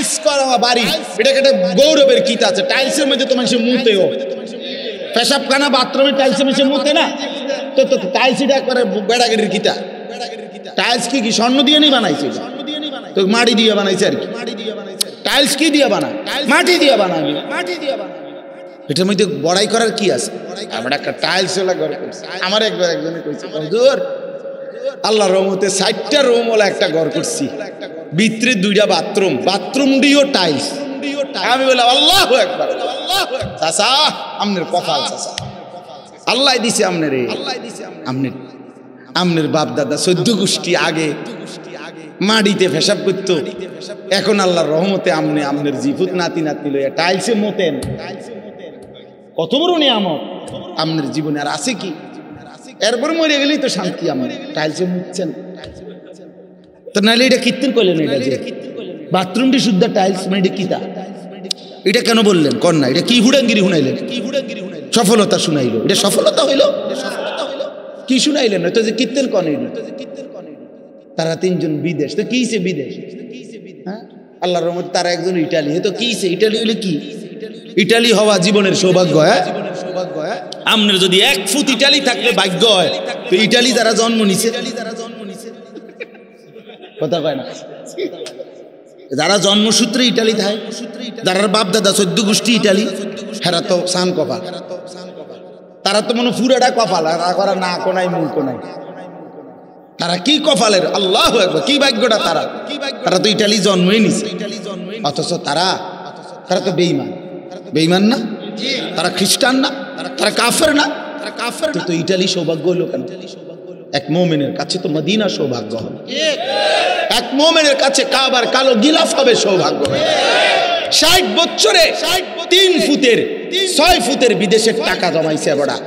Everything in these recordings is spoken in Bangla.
টাইলস করা বাড়ি, এটা একটা গৌরবের কিতা আছে। টাইলসের মধ্যে তো মানুষের মুতেও, পেশাবখানা বাথরুমে টাইলসের মধ্যে মুতে না, তো তো টাইলস এটা করে বেড়াগিরির কিতা। টাইলস কি স্বর্ণ দিয়ে নি বানাইছে? তো মাটি দিয়ে বানাইছে আর কি। টাইলস কি দিয়ে বানায়? মাটি দিয়ে বানায়। এটার মধ্যে বড়াই করার কি আছে? আমরা একটা টাইলস ওলা ঘর করছি। আমার একজনে কইছে, হুজুর আল্লাহর রহমতে 60টা রুম ওলা একটা ঘর করছি, ভিতরে 2টা বাথরুম, বাথরুম দিয়েও টাইলস। আমি বললাম আল্লাহু আকবার। চাচা আমনের কপাল, চাচা আল্লাহ দিছে আমনের, আমনের বাপ দাদা 14 গোষ্ঠী আগে মাটিতে পেশাব করতো, এখন আল্লাহর রহমতে আমনে আমনের জিফুত নাতি নাতনি লইয়া টাইলসে মতেন। কত বড় নিয়ামত আমনের জীবনে, আর আছে কি? এরপরে মরে গেলেই তো শান্তি। আমার টাইলসে মুতছেন তো, নাহলে এটা কীর্তন করলেন? এটা যে বাথরুমটি শুদ্ধ টাইলস, মানে এটা কিতা? এটা কেন বললেন কর না? এটা কি হুড়াঙ্গিরি শুনাইলেন? সফলতা শুনাইলো, এটা সফলতা হইল? কি শুনাইলেন? তো যে কীর্তন করেন, তারা 3 জন বিদেশ, তো কিছে বিদেশ? হ্যাঁ, আল্লাহর রহমতে তারা একজন ইটালি, তো কিছে? ইটালি হইলে কি? ইটালি হওয়া জীবনের সৌভাগ্য। হ্যাঁ, আমনের যদি 1 ফুট ইটালি থাকলে ভাগ্য হয়, তো ইটালি যারা জন্ম নিছে, কথা কয় না, যারা জন্মসূত্রে ইটালি থাকে, যারা বাপ দাদা 14 গোষ্ঠী ইটালি, হেরা তো সান কপাল। তারা তো মনে পুরাটা কপাল, আর না কোনাই মুখ কোনাই। তারা কি কপালের, আল্লাহু আকবার, কি ভাগ্যটা তারা। তারা তো ইটালি জন্মই নিছে, অথচ তারা তো বেঈমান। বেঈমান না? তারা খ্রিস্টান না? তারা কাফের না? তো ইটালি সৌভাগ্য হলো কেন? এক মুমিনের কাছে তো মদিনা সৌভাগ্য হবে, এক মুমিনের কাছে কাবার কালো গিলাফ হবে সৌভাগ্য। 60 বছরে 3 ফুটের 6 ফুটের বিদেশের টাকা জমাইছে বড়া।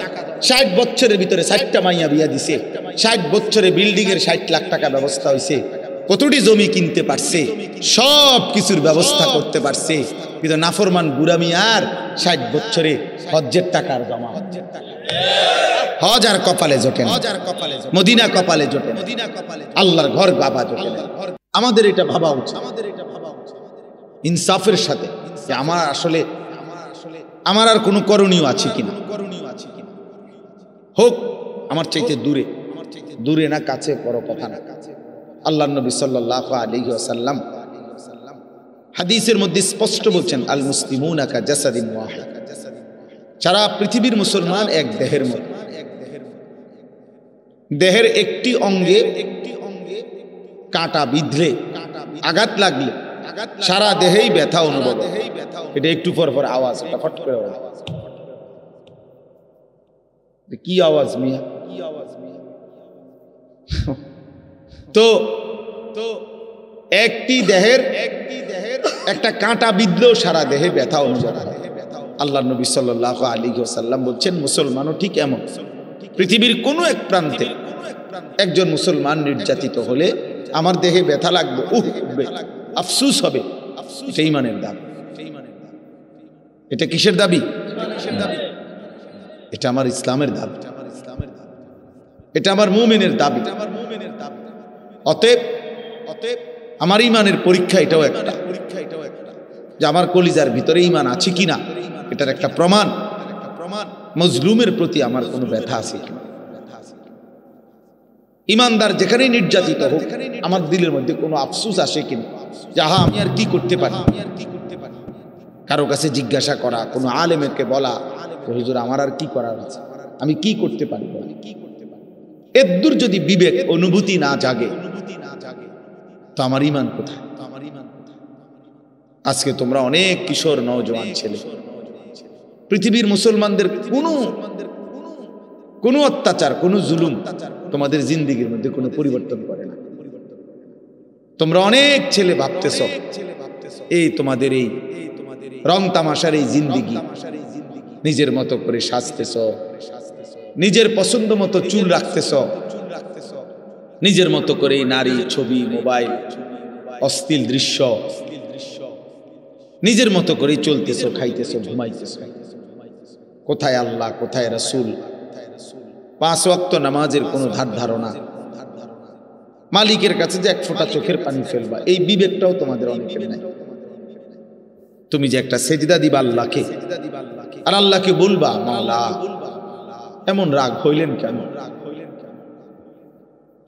60 বছরের ভিতরে 60টা মাইয়া বিয়া দিছে। 60 বছরে বিল্ডিং এর 60 লাখ টাকা ব্যবস্থা হয়েছে। কতটি জমি কিনতে পারছে, সব কিছুর ব্যবস্থা করতে পারছে, কিন্তু নাফরমান বুড়া মিয়ার 60 বছরে হজ্জের টাকার জমা। হজ আর কপালে জোটে, মদিনা কপালে জোটে, আল্লাহর ঘর বাবা জোটে। আমাদের এটা ভাবা উচিত ইনসাফের সাথে, যে আমার আর কোনো করণীয় আছে কিনা। হোক আমার চাইতে দূরে না কাছে, বড় কথা না। আল্লাহ নবী সাল্লাল্লাহু আলাইহি ওয়াসাল্লাম হাদিসের মধ্যে স্পষ্ট বলছেন, আল মুসলিমুনা কা জাসাদিন ওয়াহিদ, সারা পৃথিবীর মুসলমান এক দেহের মতো। দেহের একটি অঙ্গে কাঁটা বিঁধলে, আঘাত লাগলে সারা দেহেই ব্যথা অনুভব। এটা একটু পর পর আওয়াজ, ফট করে আওয়াজ। কি আওয়াজ মিয়া? তো একটি দেহের একটা কাঁটা বিঁধলেও সারা দেহে ব্যথা অনুভব হয়। আল্লাহ নবী সাল্লাল্লাহু আলাইহি ওয়াসাল্লাম বলছেন, মুসলমানও ঠিক এমন। পৃথিবীর কোনো এক প্রান্তে একজন মুসলমান নির্যাতিত হলে আমার দেহে ব্যথা লাগবে, আফসুস হবে। এটা ঈমানের দাবি। এটা কিসের দাবি? এটা আমার ইসলামের দাবি, এটা আমার মুমিনের দাবি। অতএব আমার ঈমানের পরীক্ষা এটাও একটা, যে আমার কলিজার ভিতরে ঈমান আছে কিনা, এটার একটা প্রমাণ। মজলুমের প্রতি আমার কোনো ব্যথা আছে কিনা। ইমানদার যেখানেই নির্যাতিত হোক, আমার দিলের মধ্যে কোনো আফসোস আসে কিনা, যাহা আমি আর কি করতে পারি। কারো কাছে জিজ্ঞাসা করা, কোনো আলেমকে বলা, হুজুর আমার আর কি করার আছে, আমি কি করতে পারি। এদ্দুর যদি বিবেক অনুভূতি না জাগে, তো আমার ঈমান কোথায়? আজকে তোমরা অনেক কিশোর নওজোয়ান ছেলে, পৃথিবীর মুসলমানদের কোনো অত্যাচার, কোনো জুলুম তোমাদের জিন্দেগির মধ্যে কোনো পরিবর্তন করে না। তোমরা অনেক ছেলে ভাবতেছ এই তোমাদের এই রং তামাশার এই জিন্দেগি, নিজের মতো করে সাজতেছ, নিজের পছন্দ মতো চুল রাখতেছ, নিজের মতো করে এই নারী, ছবি, মোবাইল, অশ্লীল দৃশ্য, নিজের মতো করে চলতেছ, খাইতেছ, ঘুমাইতেছ। কোথায় আল্লাহ, কোথায় রাসূল? 5 ওয়াক্ত নামাজের কোনো ধার ধারণা, মালিকের কাছে যে 1 ফোঁটা চোখের পানি ফেলবা, এই বিবেকটাও তোমাদের অনেকের নাই। তুমি যে একটা সেজদা দিবা আল্লাহকে, আর আল্লাহকে বলবা মাওলা এমন রাগ হইলেন কেন,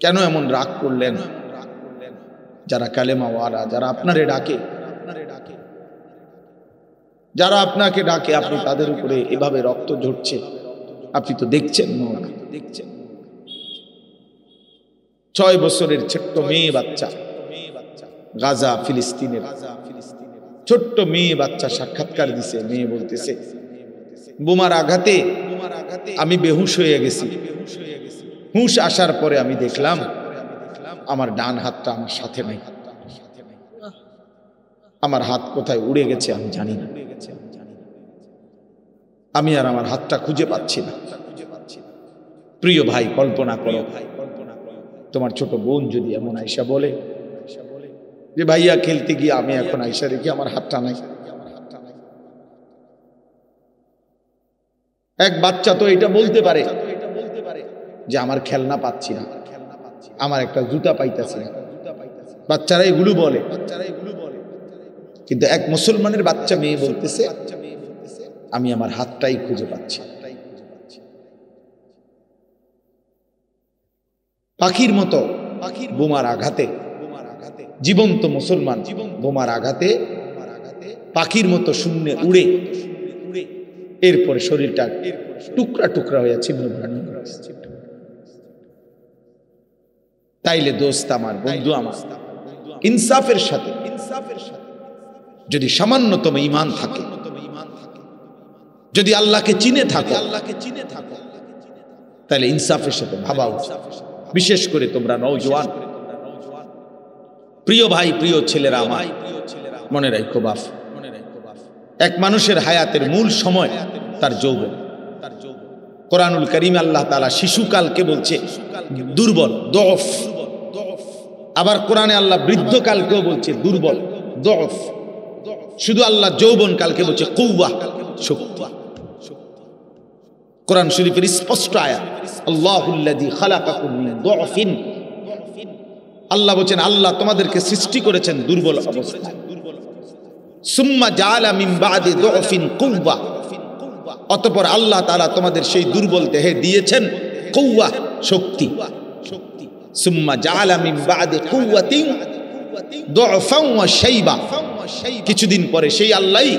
কেন এমন রাগ করলেন? যারা কালেমাওয়ালা, যারা আপনারে ডাকে, যারা আপনাকে ডাকে, আপনি তাদের উপরে এভাবে রক্ত ঝরছে, আপনি তো দেখছেন মাওলা, দেখছেন। 6 বছরের ছোট্ট মেয়ে বাচ্চা, গাজা ফিলিস্তিনের ছোট্ট মেয়ে বাচ্চা সাক্ষাৎকার দিছে। মেয়ে বলতেছে, বোমার আঘাতে আমি বেহুশ হয়ে গেছি। হুঁশ আসার পরে আমি দেখলাম আমার ডান হাতটা আমার সাথে নাই। আমার হাত কোথায় উড়ে গেছে আমি জানি না। আমি আর আমার হাতটা খুঁজে পাচ্ছি না। প্রিয় ভাই, কল্পনা করো, তোমার ছোট বোন যদি এমন আয়সা বলে যে ভাইয়া খেলতে গিয়ে আমি এখন আয়সা রেখে আমার হাতটা নাই। এক বাচ্চা তো এটা বলতে পারে যে আমার খেলনা পাচ্ছি না, আমার একটা জুতা পাইতেছি না। বাচ্চারা এগুলো বলে, কিন্তু এক মুসলমানের বাচ্চা মেয়ে বলতেছে আমি আমার হাতটাই খুঁজে পাচ্ছি। পাখির মতো বোমার আঘাতে, জীবন্ত মুসলমান বোমার আঘাতে পাখির মতো শূন্যে উড়ে, এরপরে শরীরটা টুকরা টুকরা হয়ে ছিন্ন ভিন্ন। তাইলে দোস্ত আমার, বন্ধু আমার, ইনসাফের সাথে যদি সামান্যতম ঈমান থাকে, যদি আল্লাহকে চিনে থাকো, তাহলে ইনসাফের সাথে ভাবা উচিত। বিশেষ করে তোমরা নওজোয়ান, প্রিয় ভাই, প্রিয় ছেলেরা আমার, মনে রাখো বাপ, এক মানুষের হায়াতের মূল সময় তার যৌবন। কোরআনুল কারীমে আল্লাহ তাআলা শিশুকালকে বলছে দুর্বল, দফ। আবার কোরআনে আল্লাহ বৃদ্ধকালকেও বলছে দুর্বল, দফ। শুধু আল্লাহ যৌবন কালকে বলছে কুওয়া, শক্তি। কোরআন শরীফের স্পষ্ট আয়াত, আল্লাহুল্লাযী খালাকাকুম মিন দুআফিন। আল্লাহ বলেন আল্লাহ তোমাদেরকে সৃষ্টি করেছেন দুর্বল অবস্থায়। সুম্মা জাআলা মিন বাদি দুআফিন কুওয়া। অতঃপর আল্লাহ তাআলা তোমাদের সেই দুর্বল দেহে দিয়েছেন কুওয়া, শক্তি। সুম্মা জাআলা মিন বাদি কুওয়াতিন দুআফান ওয়া শাইবা। কিছুদিন পরে সেই আল্লাহই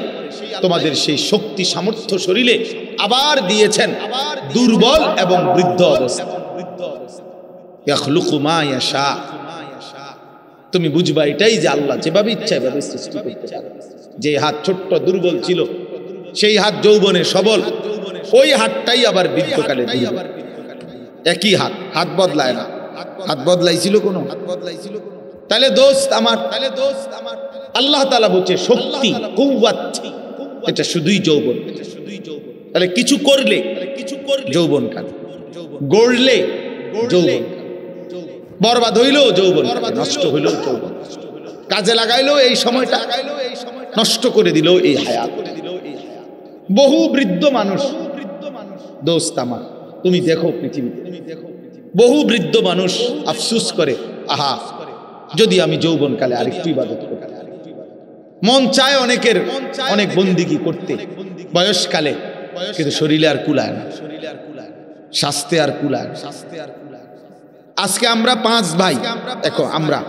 তোমাদের সেই শক্তি সামর্থ্য শরীরে আবার দিয়েছেন দুর্বল এবং বৃদ্ধ অবস্থা। ইয়াখলুকু মা ইয়াশা। তুমি বুঝবা এটাই যে আল্লাহ যেভাবে ইচ্ছা এভাবে সৃষ্টি করতে পারে। যে হাত ছোট্ট দুর্বল ছিল, সেই হাত যৌবনে সবল, ওই হাতটাই আবার বৃদ্ধকালে দুর্বল। একই হাত, হাত বদলায় না। হাত বদলাইছিল কোনো? তাহলে দোস্ত আমার, আল্লাহ তাআলা বলছে শক্তি, কুওয়াত, এটা শুধুই যৌবন। তাহলে কিছু করলে যৌবন কাটে, গড়লে যৌবন, বরবাদ হইলেও যৌবন, নষ্ট হইলেও যৌবন, কাজে লাগাইলেও এই সময়টা নষ্ট করে দিল এই হায়াত। বহু বৃদ্ধ মানুষ, দোস্ত আমার, তুমি দেখো পৃথিবীতে বহু বৃদ্ধ মানুষ আফসোস করে, আহা যদি আমি যৌবনকালে আরেকটু ইবাদত করতে। মন চায় অনেকের অনেক বন্দিগি করতে বয়সকালে, কিন্তু শরীরে আর কুলায় না, স্বাস্থ্যে আর কুলায়। আজকে আমরা 5 ভাই, দেখো আমরা,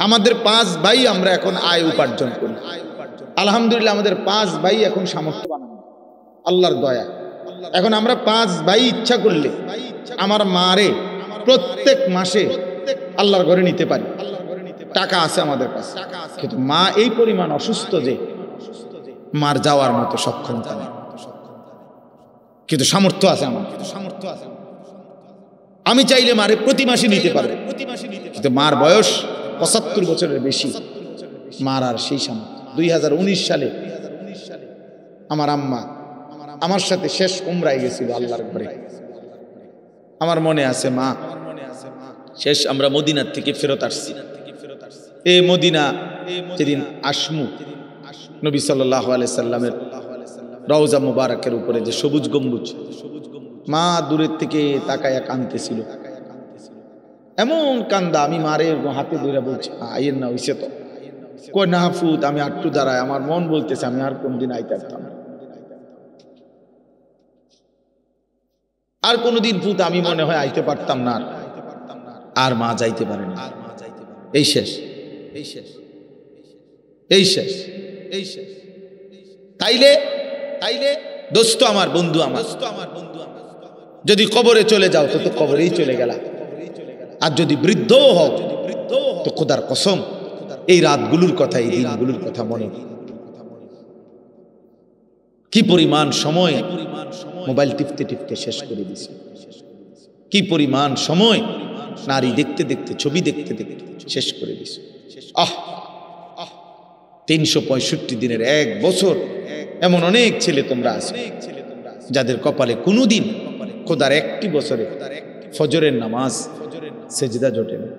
আমাদের 5 ভাই আমরা এখন আয় উপার্জন করি। আলহামদুলিল্লাহ আমাদের 5 ভাই এখন সামর্থ্যবান, আল্লাহর দয়া। এখন আমরা 5 ভাই ইচ্ছা করলে আমার মারে প্রত্যেক মাসে আল্লাহর ঘরে নিতে পারি, টাকা আছে আমাদের কাছে। কিন্তু মা এই পরিমাণ অসুস্থ যে মার যাওয়ার মতো সক্ষমতা নেই, কিন্তু সামর্থ্য আছে আমার। আমি চাইলে মারে প্রতি মাসে নিতে পারবো, কিন্তু মার বয়স 75 বছরের বেশি, মার আর সেই সামর্থ্য। 2019 সালে আমার আম্মা আমার সাথে শেষ উমরায় গেছিল আল্লাহর ঘরে। আমার মনে আছে মা, শেষ আমরা মদিনার থেকে ফেরত আসছি। এই মদিনা যেদিন আসমু, নবী সাল্লাল্লাহু আলাইহি সাল্লামের রওজা মুবারকের উপরে যে সবুজ গম্বুজ, মা দূরের থেকে তাকায়া কাঁদতেছিল, এমন কান্দা। আমি মারে হাতে ধরে বলছি আইয়ের না, হইছে তো। কই না ফুত আমি আটটু দাঁড়ায়, আমার মন বলতেছে আমি আর কোনদিন আইতে পারতাম না, আর কোনদিন ফুত আমি মনে হয় আইতে পারতাম না, আর মা যাইতে পারে না, এই শেষ, এই শেষ, এই শেষ, এই শেষ। তাইলে তাইলে দোস্ত আমার, বন্ধু আমার, যদি কবরে চলে যাও তো কবরেই চলে গেলা, আর যদি বৃদ্ধ হও তো খোদার কসম এই রাতগুলোর কথা, এই দিনগুলোর কথা মনে, কি পরিমাণ সময় মোবাইল টিপতে টিপতে শেষ করে দিছে, কি পরিমাণ সময় নারী দেখতে দেখতে, ছবি দেখতে দেখতে শেষ করে দিছে। 365 দিনের এক বছর এমন অনেক ছেলে তোমরা আছো যাদের কপালে কোনোদিন খোদার একটি বছরে ফজরের নামাজ সেজদা জোটে না।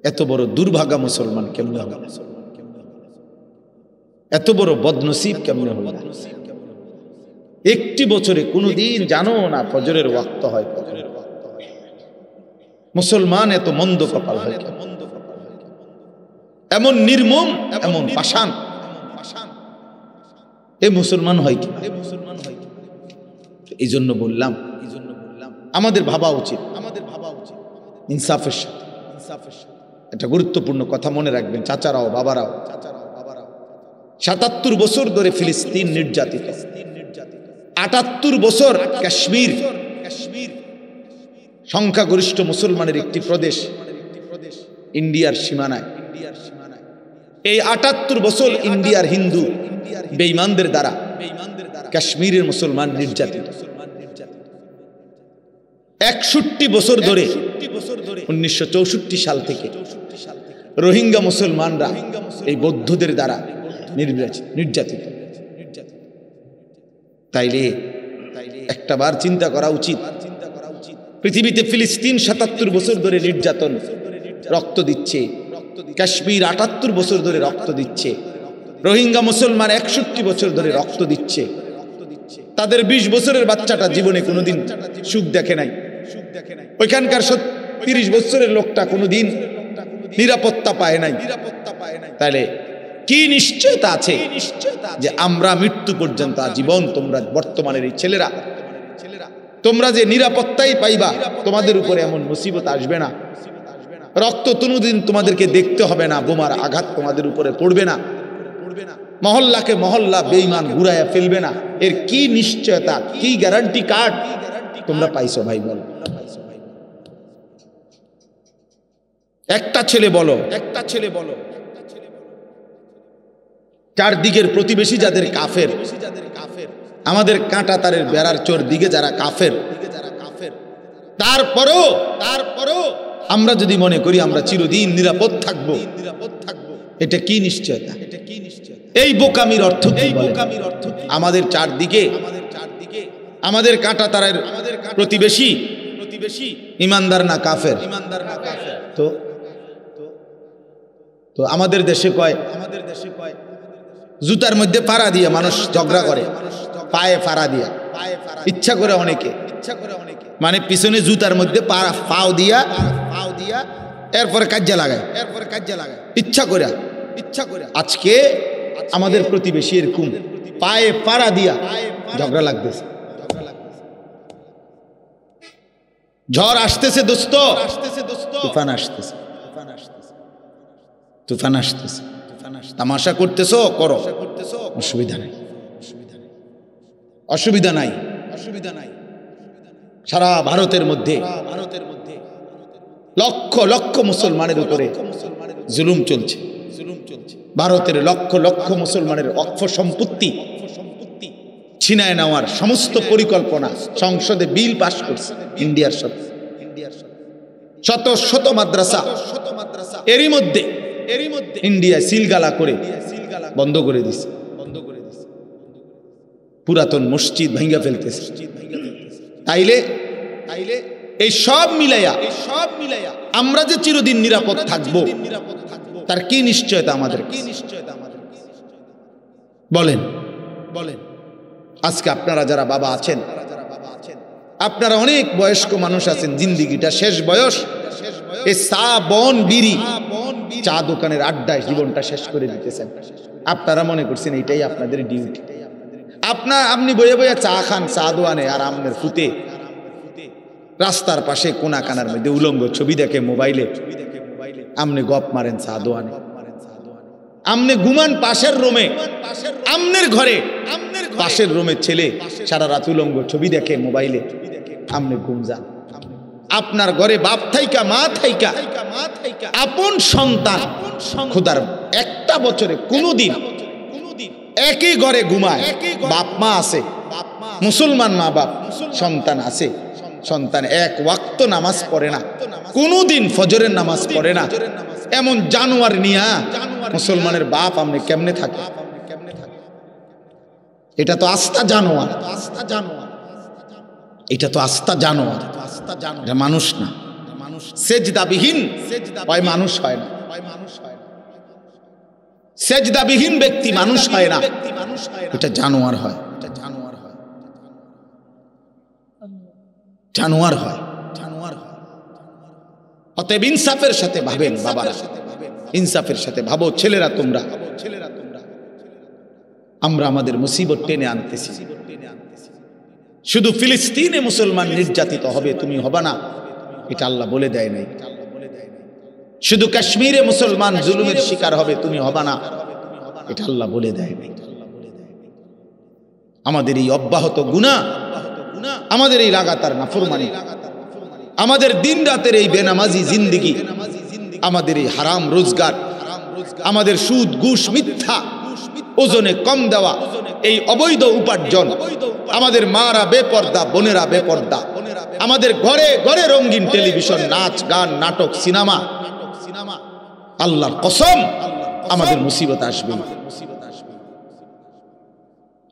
এত বড় দুর্ভাগা মুসলমান কেমনে হল, এত বড় বদনসিব কেমনে হল, একটি বছরে কোনোদিন জানো না ফজরের ওয়াক্ত হয়, মুসলমান এত মন্দ কপাল হয়, এমন নির্মম, এমন পাষাণ, এ মুসলমান হয় কি? এই জন্য বললাম আমাদের ভাবা উচিত, ইনসাফের সাথে। একটা গুরুত্বপূর্ণ কথা মনে রাখবেন চাচারাও বাবারাও, ৭৭ বছর ধরে ফিলিস্তিন নির্যাতিত, ৭৮ বছর কাশ্মীর সংখ্যাগরিষ্ঠ মুসলমানের একটি প্রদেশ ইন্ডিয়ার সীমানায়, এই ৭৮ বছর ইন্ডিয়ার হিন্দু বেঈমানদের দ্বারা কাশ্মীরের মুসলমান নির্যাতিত। ৬১ বছর ধরে ১৯৬৪ সাল থেকে রোহিঙ্গা মুসলমানরা এই বৌদ্ধদের দ্বারা নির্যাতিত। তাইলে একটাবার চিন্তা করা উচিত, পৃথিবীতে ফিলিস্তিন ৭৭ বছর ধরে নির্যাতন রক্ত দিচ্ছে, কাশ্মীর ৭৮ বছর ধরে রক্ত দিচ্ছে, রোহিঙ্গা মুসলমান ৬১ বছর ধরে রক্ত দিচ্ছে, তাদের ২০ বছরের বাচ্চাটা জীবনে কোনোদিন সুখ দেখে নাই, ওইখানকার ৩০ বছরের লোকটা কোনোদিন নিরাপত্তা পায় নাই। তাহলে কি নিশ্চয়তা আছে যে আমরা মৃত্যু পর্যন্ত আজীবন, তোমরা বর্তমানের এই ছেলেরা তোমরা যে নিরাপত্তাই পাইবা, তোমাদের উপরে এমন মুসিবত আসবে না, রক্ত কোনোদিন তোমাদেরকে দেখতে হবে না, বোমার আঘাত তোমাদের উপরে পড়বে না, মহল্লাকে মহল্লা বেঈমান ঘুরাইয়া ফেলবে না, এর কি নিশ্চয়তা, কি গ্যারান্টি কার্ড তোমরা পাইছো ভাই? বলো, একটা ছেলে বলো, একটা ছেলে বলো, চারদিকের প্রতিবেশী যাদের কাফের, আমাদের কাঁটা তারের বেড়ার চোর দিকে যারা কাফের, তারপরও আমরা যদি মনে করি আমরা চিরদিন নিরাপদ থাকবো, এটা কি নিশ্চয়তা? এই বোকামির অর্থ কি? আমাদের চারদিকে আমাদের কাঁটা তারের প্রতিবেশী ইমানদার না কাফের? তো আমাদের দেশে কয় জুতার মধ্যে পাড়া দিয়ে মানুষ ঝগড়া করে, পায়ে পাড়া দিয়া, ইচ্ছা করে অনেকে, মানে পিছনে জুতার মধ্যে পাও দিয়া এরপরে কাজ্জা লাগায়, ইচ্ছা করে। আজকে আমাদের প্রতিবেশী এরকম পায়ে পাড়া দিয়া ঝগড়া লাগতেছে। ঝড় আসতেছে দোস্ত, তুফান আসতেছে, তুফান আসতেছে, তামাশা করতেছো করো, অসুবিধা নাই, অসুবিধা নাই, অসুবিধা নাই। সারা ভারতের মধ্যে লক্ষ লক্ষ মুসলমানের উপরে জুলুম চলছে, ভারতের লক্ষ লক্ষ মুসলমানের অক্ষ সম্পত্তি ছিনায় নেওয়ার সমস্ত পরিকল্পনা সংসদে বিল পাস করছে ইন্ডিয়ার সাথে, শত শত মাদ্রাসা এরই মধ্যে ইন্ডিয়া সিলগালা করে বন্ধ করে দিছে, পুরাতন মসজিদ ভাঙ্গা ফেলতেছে। তাইলে এই সব মিলাইয়া আমরা যে চিরদিন নিরাপদ থাকবো তার কি নিশ্চয়তা আমাদের? বলেন বলেন। আজকে আপনারা যারা বাবা আছেন, আপনারা অনেক বয়স্ক মানুষ আছেন, জিন্দিগিটা শেষ বয়স, এ সা বন বিড়ি চা দোকানের আড্ডায় জীবনটা শেষ করে দিতেছেন। আপনারা মনে করছেন এটাই আপনাদের ডিউটি। আপনি বয়ে বয়ে চা খান, চা দোয়ানে, আর আমনের ফুটে রাস্তার পাশে কোনা কানার মধ্যে উলঙ্গ ছবি দেখে মোবাইলে, আমনে গপ মারেন চা দোয়ানে। আমনে ঘুমান পাশের রুমে, আমনের ঘরে পাশের রুমের ছেলে সারা রাত উলঙ্গ ছবি দেখে মোবাইলে, আমনে ঘুম যান। আপনার ঘরে বাপ থাইকা মা থাইকা আপন সন্তান খোদার একটা বছরে কোনোদিন একই ঘরে ঘুমায়, বাপ মা আছে, মুসলমান মা বাপ, সন্তান আছে, সন্তান এক ওয়াক্ত নামাজ পড়ে না, কোনোদিন ফজরের নামাজ পড়ে না, এমন জানোয়ার নিয়া মুসলমানের বাপ আপনি কেমনে থাকে? এটা তো আস্থা জানোয়ার, এটা তো আস্থা জানোয়ার, এটা মানুষ না। সেজদাবিহীন হয় মানুষ হয় না, সেজদাবিহীন ব্যক্তি মানুষ হয় না, এটা জানোয়ার হয়, জানোয়ার হয়। অতএব ইনসাফের সাথে ভাবেন বাবারা, ইনসাফের সাথে ভাবো ছেলেরা তোমরা। আমরা আমাদের মুসিবত টেনে আনতেছি। শুধু ফিলিস্তিনে মুসলমান নির্যাতিত হবে, তুমি হবে না, এটা আল্লাহ বলে দেয় নাই। শুধু কাশ্মীরে মুসলমান জুলুমের শিকার হবে, তুমি হবে না, এটা আল্লাহ বলে দেয় নাই। আমাদের এই অব্যাহত গুনাহ, আমাদের এই লাগাতার নাফরমানি, আমাদের দিন রাতের এই বেনামাজি জিন্দেগি, আমাদের এই হারাম রোজগার, আমাদের সুদ ঘুষ মিথ্যা, ওজনে কম দেওয়া, এই অবৈধ উপার্জন, আমাদের মারা বেপর্দা, বোনেরা বেপর্দা, আমাদের ঘরে ঘরে রঙিন টেলিভিশন, নাচ গান, নাটক, সিনেমা, আল্লাহর কসম আমাদের মুসিবত আসবে,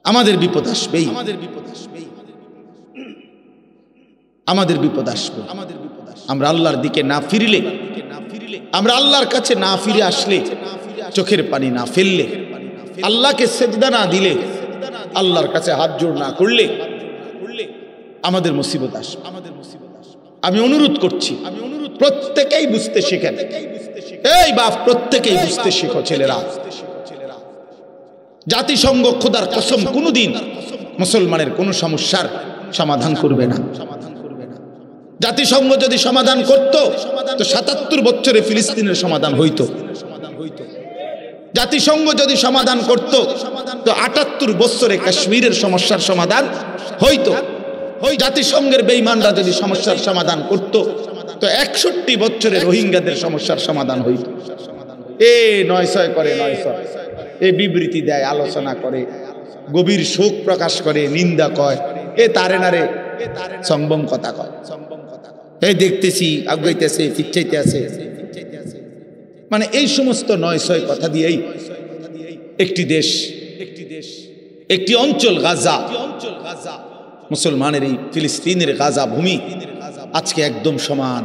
আমাদের বিপদ আসবেই, আমাদের বিপদ আসবে। আমরা আল্লাহর দিকে না ফিরলে, আমরা আল্লাহর কাছে না ফিরে আসলে, চোখের পানি না ফেললে, আল্লাহকে সেজদা না দিলে, আল্লাহর কাছে হাত জোড় না করলে আমাদের মুসিবত আসবে। আমি অনুরোধ করছি, প্রত্যেকেই বুঝতে শেখেন। এই বাপ, প্রত্যেকেই বুঝতে শেখো ছেলেরা। জাতিসংঘ খোদার কসম কোনোদিন মুসলমানের কোন সমস্যার সমাধান করবে না। জাতিসংঘ যদি সমাধান করত তো ৭৭ বছরে ফিলিস্তিনের সমাধান হইতো। জাতিসংঘ যদি সমাধান করত তো ৭৮ বছরে কাশ্মীরের সমস্যার সমাধান হইতো। জাতিসংঘের বেঈমানরা যদি সমস্যার সমাধান করত তো ৬১ বছরে রোহিঙ্গাদের সমস্যার সমাধান হইত। এ ৯৬ করে, ৯৬ এ বিবৃতি দেয়, আলোচনা করে, গভীর শোক প্রকাশ করে, নিন্দা কয়, এ তারে নারে সংবম কথা কয়, এই দেখতেছি আগাইতেছে, পিছাইতে আছে, মানে এই সমস্ত ৯৬ কথা দিয়েই একটি দেশ, একটি অঞ্চল গাজা, মুসলমানের এই ফিলিস্তিনের গাজা ভূমি আজকে একদম সমান,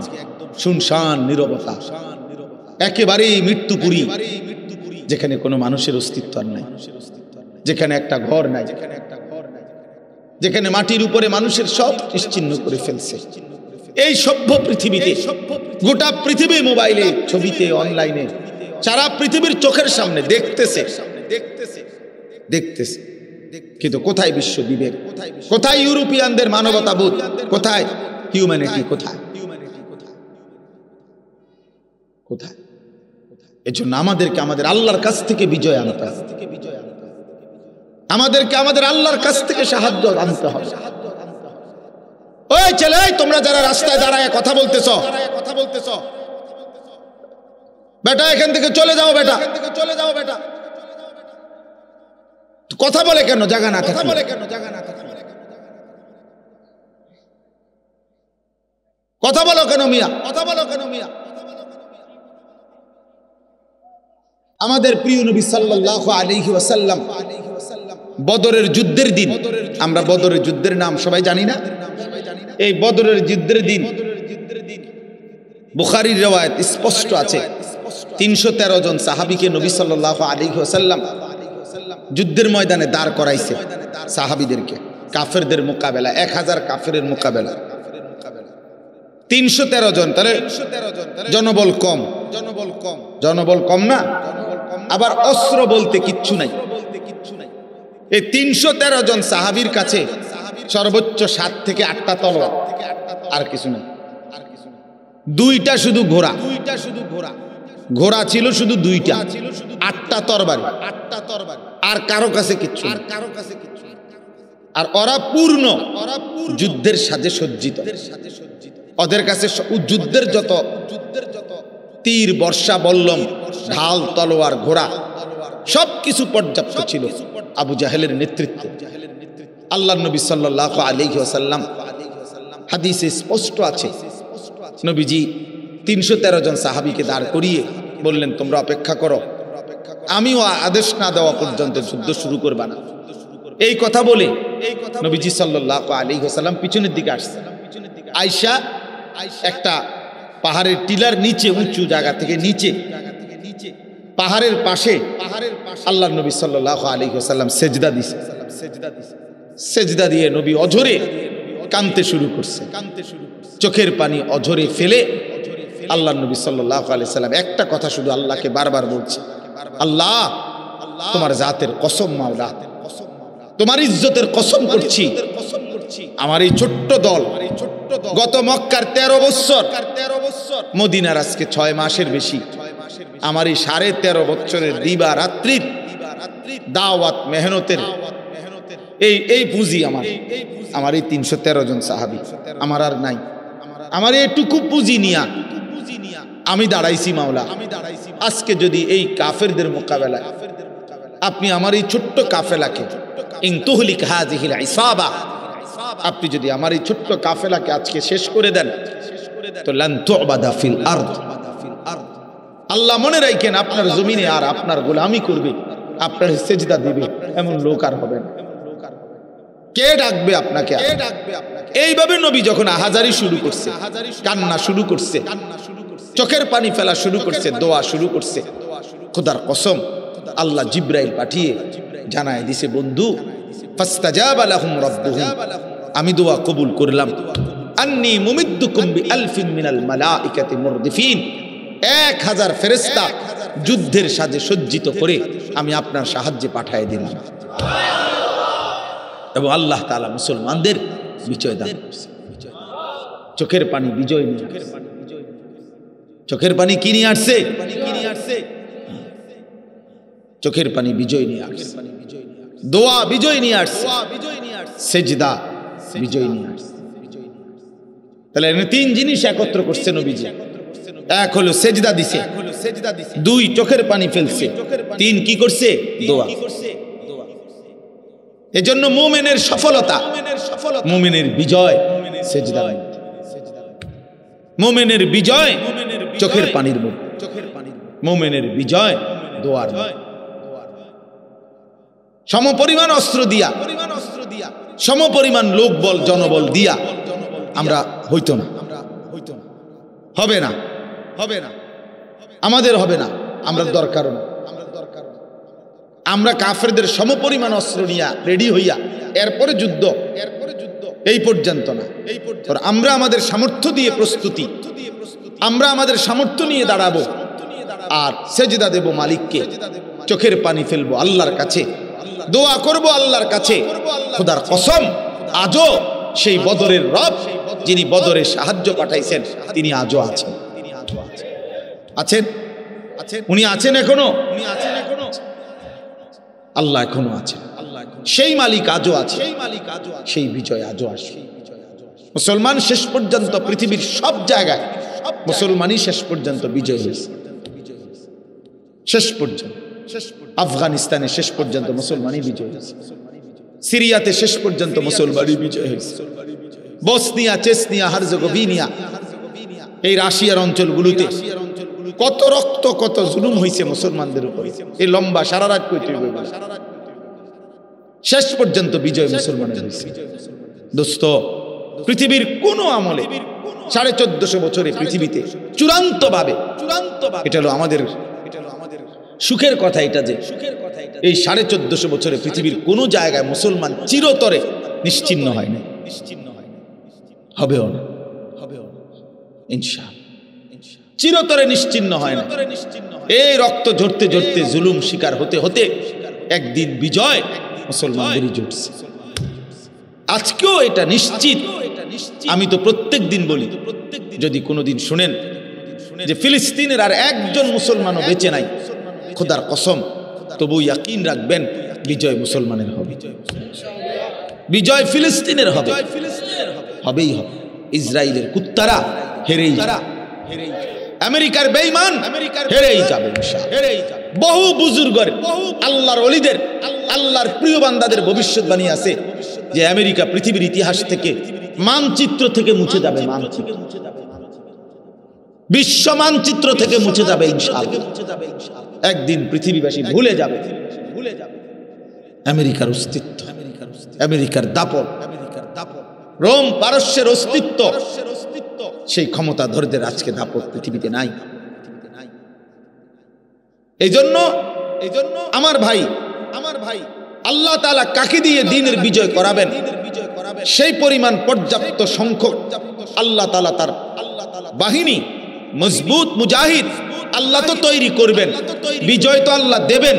শুনশান, নীরবতা, একেবারেই মৃত্যুপুরী, যেখানে কোনো মানুষের অস্তিত্ব নাই, যেখানে একটা ঘর নাই, যেখানে মাটির উপরে মানুষের সব নিশ্চিহ্ন করে ফেলছে। এই সভ্য পৃথিবীতে, গোটা পৃথিবী মোবাইলে, ছবিতে, অনলাইনে, সারা পৃথিবীর চোখের সামনে দেখতেছে, কিন্তু কোথায় বিশ্ব বিবেক, কোথায় ইউরোপিয়ানদের মানবতাবোধ, কোথায় হিউম্যানিটি, কোথায়? এজন্য আমাদেরকে আমাদের আল্লাহর কাছ থেকে বিজয় আনতে হবে, আমাদেরকে আমাদের আল্লাহর কাছ থেকে সাহায্য আনতে হবে। ওই ছেলে, তোমরা যারা রাস্তায় দাঁড়ায় কথা বলতেছ, বেটা এখান থেকে চলে যাও, বেটা কথা বলে কেন? জায়গা না থাকে, কথা বলো কেন মিয়া? আমাদের প্রিয় নবী সাল্লাল্লাহু আলাইহি ওয়াসাল্লাম বদরের যুদ্ধের দিন, আমরা বদরের যুদ্ধের নাম সবাই জানি না? এই বদরের যুদ্ধের দিন বুখারীর রওয়ায়াত স্পষ্ট আছে, ৩১৩ জন সাহাবীকে নবী সাল্লাল্লাহু আলাইহি ওয়াসাল্লাম যুদ্ধের ময়দানে দাঁড় করাইছে। সাহাবীদেরকে কাফেরদের মোকাবেলা, ১০০০ কাফেরের মোকাবেলা, ৩১৩ জন, তাহলে জনবল কম, জনবল কম না, আবার অস্ত্র বলতে কিচ্ছু নাই। এই 313 জন সাহাবীর কাছে সর্বোচ্চ 7 থেকে 8টা তলোয়ার, আর কিছু নাই। 2টা শুধু ঘোড়া, ঘোড়া ছিল শুধু 2টা, 8টা তরবারি, আর কারো কাছে কিচ্ছু, আর ওরা পূর্ণ যুদ্ধের সাজে সজ্জিত। ওদের কাছে যুদ্ধের যত তীর, বর্ষা, বল্লম, ঢাল, তলোয়ার, ঘোড়া সবকিছু পর্যাপ্ত ছিল আবু জাহেলের নেতৃত্বে। আল্লাহর নবী সাল্লাল্লাহু আলাইহি ওয়াসাল্লাম হাদিসে স্পষ্ট আছে, নবীজি 313 জন সাহাবীকে দাঁড় করিয়ে বললেন, তোমরা অপেক্ষা করো, আমিও আদেশ না দেওয়া পর্যন্ত যুদ্ধ শুরু করবা না। এই কথা বলে নবীজি সাল্লাল্লাহু আলাইহি ওয়াসাল্লাম পিছনের দিকে আসছেন। আয়েশা একটা পাহাড়ের টিলার নিচে, উঁচু জায়গা থেকে নিচে পাহাড়ের পাশে আল্লাহর নবী সাল্লাল্লাহু আলাইহি ওয়াসাল্লাম সেজদা দিয়েছে। সেজদা দিয়ে নবী অঝরে কাঁদতে শুরু করছে, চোখের পানি অঝরে ফেলে আল্লাহর নবী সাল্লাল্লাহু আলাইহি ওয়াসাল্লাম একটা কথা শুধু আল্লাহকে বারবার বলছে, আল্লাহ তোমার জাতের কসম, মাওলা তোমার ইজ্জতের কসম করছি, আমার এই ছোট্ট দল গত মক্কার 13 বছর, মদিনার আজকে 6 মাসের বেশি, আমার এই 13.5 বছরের দিবা রাত্রির দাওয়াত মেহনতের এই পুঁজি আমার এই 313 জন সাহাবী, আমার আর নাই। আমার এইটুকু পুঁজি নিয়া আমি দাঁড়াইছি মাওলা। আজকে যদি এই কাফেরদের মোকাবেলায় আপনি আমার এই ছোট্ট কাফেলাকে, ইন তুহলিক হাযিহিল ইসাবা, আপনি যদি আমার এই ছোট্ট কাফেলাকে আজকে শেষ করে দেন, তো লান তুবাদা ফিল আরদ, আল্লাহ মনে রাখেন আপনার জমিনে আর আপনার গোলামি করবে, আপনার সেজদা দিবে এমন লোক আর হবে না। কে ডাকবে আপনাকে? এইভাবে নবী যখন আহাজারি শুরু করছে, কান্না শুরু করছে, চোখের পানি ফেলা শুরু করছে, দোয়া শুরু করছে, খোদার কসম আল্লাহ জিব্রাইল পাঠিয়ে জানায় দিছে, বন্ধু ফাস্তাজাবা লাহুম রাব্বুহুম, আমি দোয়া কবুল করলাম, আন্নী মুমিদ্দুকুম বিআলফিন মিনাল মালাইকাতি মুরদিফিন, 1000 ফেরেশতা যুদ্ধের সাজে সজ্জিত করে আমি আপনার সাহায্যে পাঠিয়ে দিলাম। এবং আল্লাহ তাআলা মুসলমানদের বিজয় দান করছে। চোখের পানি বিজয় নিয়ে আসছে। চোখের পানি কি নিয়ে আসছে? চোখের পানি বিজয় নিয়ে আসছে, দোয়া বিজয় নিয়ে আসছে, সেজদা বিজয় নিয়ে আসছে। তাহলে 3 জিনিস একত্র করছে নবীজি। 1 হলো সেজদা দিছে, 2 চোখের পানি ফেলছে, 3 কি করছে? দোয়া। এজন্য মুমিনের সফলতা, মুমিনের বিজয় সেজদা, মুমিনের বিজয় চোখের পানির মধ্যে, মুমিনের বিজয় দোয়ার মধ্যে। সমপরিমাণ অস্ত্র দিয়া, সমপরিমাণ লোকবল, জনবল দিয়া আমরা হইতো না, হবে না, আমাদের হবে না, আমরা দরকার না। আমরা কাফেরদের সমপরিমাণ অস্ত্র নিয়া রেডি হইয়া এরপরে যুদ্ধ, এই পর্যন্ত না। আমরা আমাদের সামর্থ্য দিয়ে প্রস্তুতি, আমরা আমাদের সামর্থ্য নিয়ে দাঁড়াবো, আর সেজদা দেব মালিককে, চোখের পানি ফেলবো আল্লাহর কাছে, দোয়া করব আল্লাহর কাছে। খোদার কসম আজও সেই বদরের রব, যিনি বদরে সাহায্য পাঠাইছেন, তিনি আজও আছেন, উনি আছেন এখনো, আল্লাহ এখনো আছেন, সেই মালিক আজও আছে, সেই বিজয় আজও আসবে। মুসলমান শেষ পর্যন্ত পৃথিবীর সব জায়গায় মুসলমানই শেষ পর্যন্ত বিজয় হয়েছে। শেষ পর্যন্ত আফগানিস্তানে শেষ পর্যন্ত মুসলমানই বিজয় হয়েছে, সিরিয়াতে শেষ পর্যন্ত মুসলমানই বিজয় হয়েছে, বসনিয়া, চেচনিয়া, হার্জেগোভিনা, এই রাশিয়ার অঞ্চলগুলোতে কত রক্ত, কত জুলুম হয়েছে মুসলমানদের উপর। এই লম্বা সারা রাত কইতে হইবে, শেষ পর্যন্ত বিজয় মুসলমানের হয়েছে। দোস্ত, পৃথিবীর কোন আমলে 1450 বছরে পৃথিবীতে চূড়ান্ত ভাবে, এটা হলো আমাদের সুখের কথা, এটা যে এই 1450 বছরে পৃথিবীর কোন জায়গায় মুসলমান চিরতরে নিশ্চিহ্ন হয় না, হবেও না, ইনশাআল্লাহ। চিরতরে নিশ্চিহ্ন হয় না। এই রক্ত ঝরতে ঝরতে জুলুম শিকার হতে হতে একদিন বিজয় মুসলমানদেরই জুটছে। আজকেও এটা নিশ্চিত। আমি তো প্রত্যেক দিন বলি, যদি কোনোদিন শুনেন যে ফিলিস্তিনের আর একজন মুসলমানও বেঁচে নাই, খোদার কসম, তবু ইয়াকিন রাখবেন বিজয় মুসলমানের হবে, বিজয় ফিলিস্তিনের হবে, হবেই হবে। ইসরায়েলের কুত্তারা হেরেই যাবে, আমেরিকার বেঈমান হেরেই যাবে। বহু বুজুর্গের, আল্লাহর ওলিদের, আল্লাহর প্রিয় বান্দাদের ভবিষ্যৎবাণী আছে যে আমেরিকা পৃথিবীর ইতিহাস থেকে, মানচিত্র থেকে মুছে যাবে, মানচিত্র, বিশ্ব মানচিত্র থেকে মুছে যাবে ইনশাআল্লাহ। একদিন পৃথিবীবাসী ভুলে যাবে আমেরিকার অস্তিত্ব, আমেরিকার দাপট, রোম পারস্যের অস্তিত্ব, সেই ক্ষমতাধরদের আজকে দাপট পৃথিবীতে নাই। এই জন্য আমার ভাই আল্লাহ তাআলা কাকে দিয়ে দ্বীনের বিজয় করাবেন, সেই পরিমাণ পর্যাপ্ত সংখ্যক আল্লাহ তাআলা তার বাহিনী, মজবুত মুজাহিদ আল্লাহ তো তৈরি করবেন। বিজয় তো আল্লাহ দেবেন,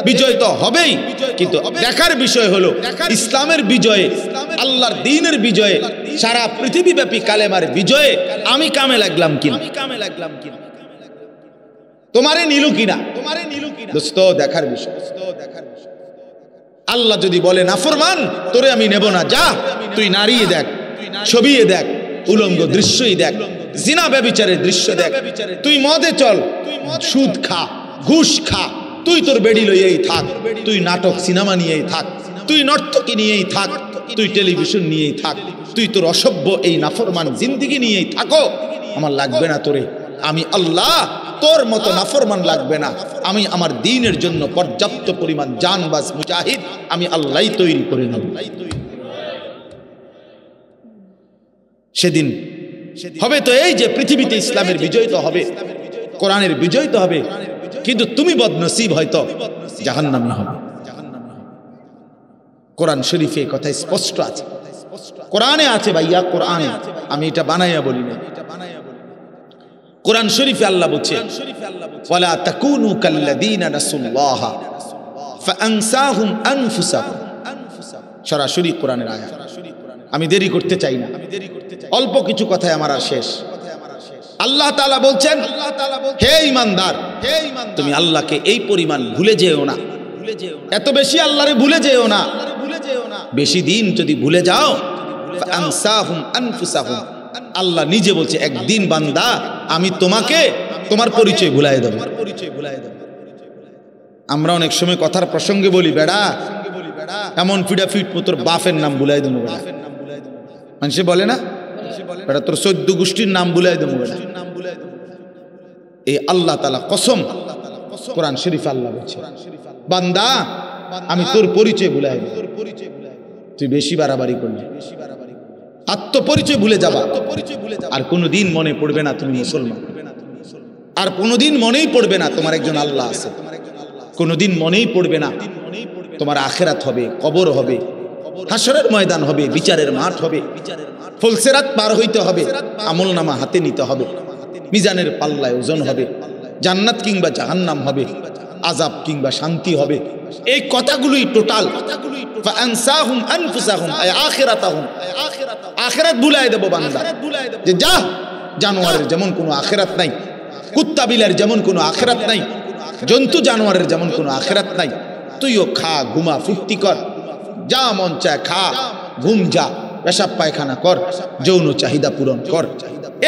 বিজয় তো হবেই, কিন্তু দেখার বিষয় হলো ইসলামের বিজয়ে, আল্লাহর দ্বীনের বিজয়ে, সারা পৃথিবীব্যাপী কালেমার বিজয়ে আমি কামে লাগলাম কিনা, তোমারে নিলু কিনা, দোস্ত দেখার বিষয়। আল্লাহ যদি বলে নাফরমান, তোরে আমি নেব না, যা তুই নারী দেখ, ছবি দেখ, উলঙ্গ দৃশ্যই দেখ, জিনা ব্যভিচারের দৃশ্য দেখ, তুই মদে চল, সুদ খা, ঘুষ খা, তুই তোর বেড়ি লইয়েই থাক, তুই নাটক সিনেমা নিয়েই থাক, তুই নর্তকী নিয়েই থাক, তুই টেলিভিশন নিয়েই থাক, তুই তোর অসভ্য এই নাফরমান জিন্দিগি নিয়েই থাকো, আমার লাগবে না তোরে। আমি আল্লাহ তোর মতো নাফরমান লাগবে না, আমি আমার দ্বীনের জন্য পর্যাপ্ত পরিমাণ জানবাজ মুজাহিদ আমি আল্লাহই তৈরি করে নেব। সেদিন হবে তো এই যে পৃথিবীতে ইসলামের বিজয় তো হবে, কোরআনের বিজয় তো হবে, কিন্তু তুমি বদনসিব হয়তো জাহান্নামী হবে। কোরআন শরীফে কথা স্পষ্ট আছে, কোরআনে আছে ভাইয়া, কোরআনে, আমি এটা বানাইয়া বলি না, কোরআন শরীফে আল্লাহ বলছে ওয়ালা তাকুনু কাল্লাযীনা নাসুল্লাহা ফাআনসাহুম আনফুসাহুম, সরাসরি কোরআনের আয়াত। আমি দেরি করতে চাই না, অল্প কিছু কথায় আমার আর শেষ। আল্লাহ তাআলা বলছেন, হে ঈমানদার, তুমি আল্লাহকে এই পরিমাণ ভুলে যেও না, এত বেশি আল্লাহরে ভুলে যেও না, বেশি দিন যদি ভুলে যাও, ফাআনসাহুম আনফুসাহুম, আল্লাহ নিজে বলছে একদিন বান্দা আমি তোমাকে তোমার পরিচয় ভুলাই দেব। আমরা অনেক সময় কথার প্রসঙ্গে বলি, বেড়া এমন ফিডা ফিট তোর বাপের নাম ভুলাই দেবো, বেড়া মানুষে বলে না, বেড়া তোর 14 গোষ্ঠীর নাম ভুলাই দেবো, বেড়া। এই আল্লাহ তাআলা কসম, কোরআন শরীফে আল্লাহ বলছে বান্দা আমি তোর পরিচয় ভুলাই দেব, তুই বেশি বাড়াবাড়ি করলি, আত্মপরিচয় ভুলে যাবা, আর কোনোদিন মনে পড়বে না তুমি মুসলমান, আর কোনোদিন মনেই পড়বে না তোমার একজন আল্লাহ আছে, কোনোদিন মনেই পড়বে না তোমার আখিরাত হবে, কবর হবে, হাসরের ময়দান হবে, বিচারের মাঠ হবে, ফুলসিরাত পার হইতে হবে, আমলনামা হাতে নিতে হবে, মিজানের পাল্লায় ওজন হবে, জান্নাত কিংবা জাহান্নাম হবে, আযাব কিংবা শান্তি হবে। এই কথাগুলোই টোটাল ফাআনসাহুম আনফুসাহুম আয় আখিরাতাহুম, আখিরাত ভুলাই দেব বান্দা, যে যা, জানোয়ারের যেমন কোনো আখিরাত নাই, কুত্তা বিলার যেমন কোনো আখিরাত নাই, জন্তু জানোয়ারের যেমন কোনো আখিরাত নাই, তুইও খা, ঘুমা, ফুর্তি কর, যা মন চায় খা, ঘুম যা, পেশাব পায়খানা কর, যৌন চাহিদা পূরণ কর,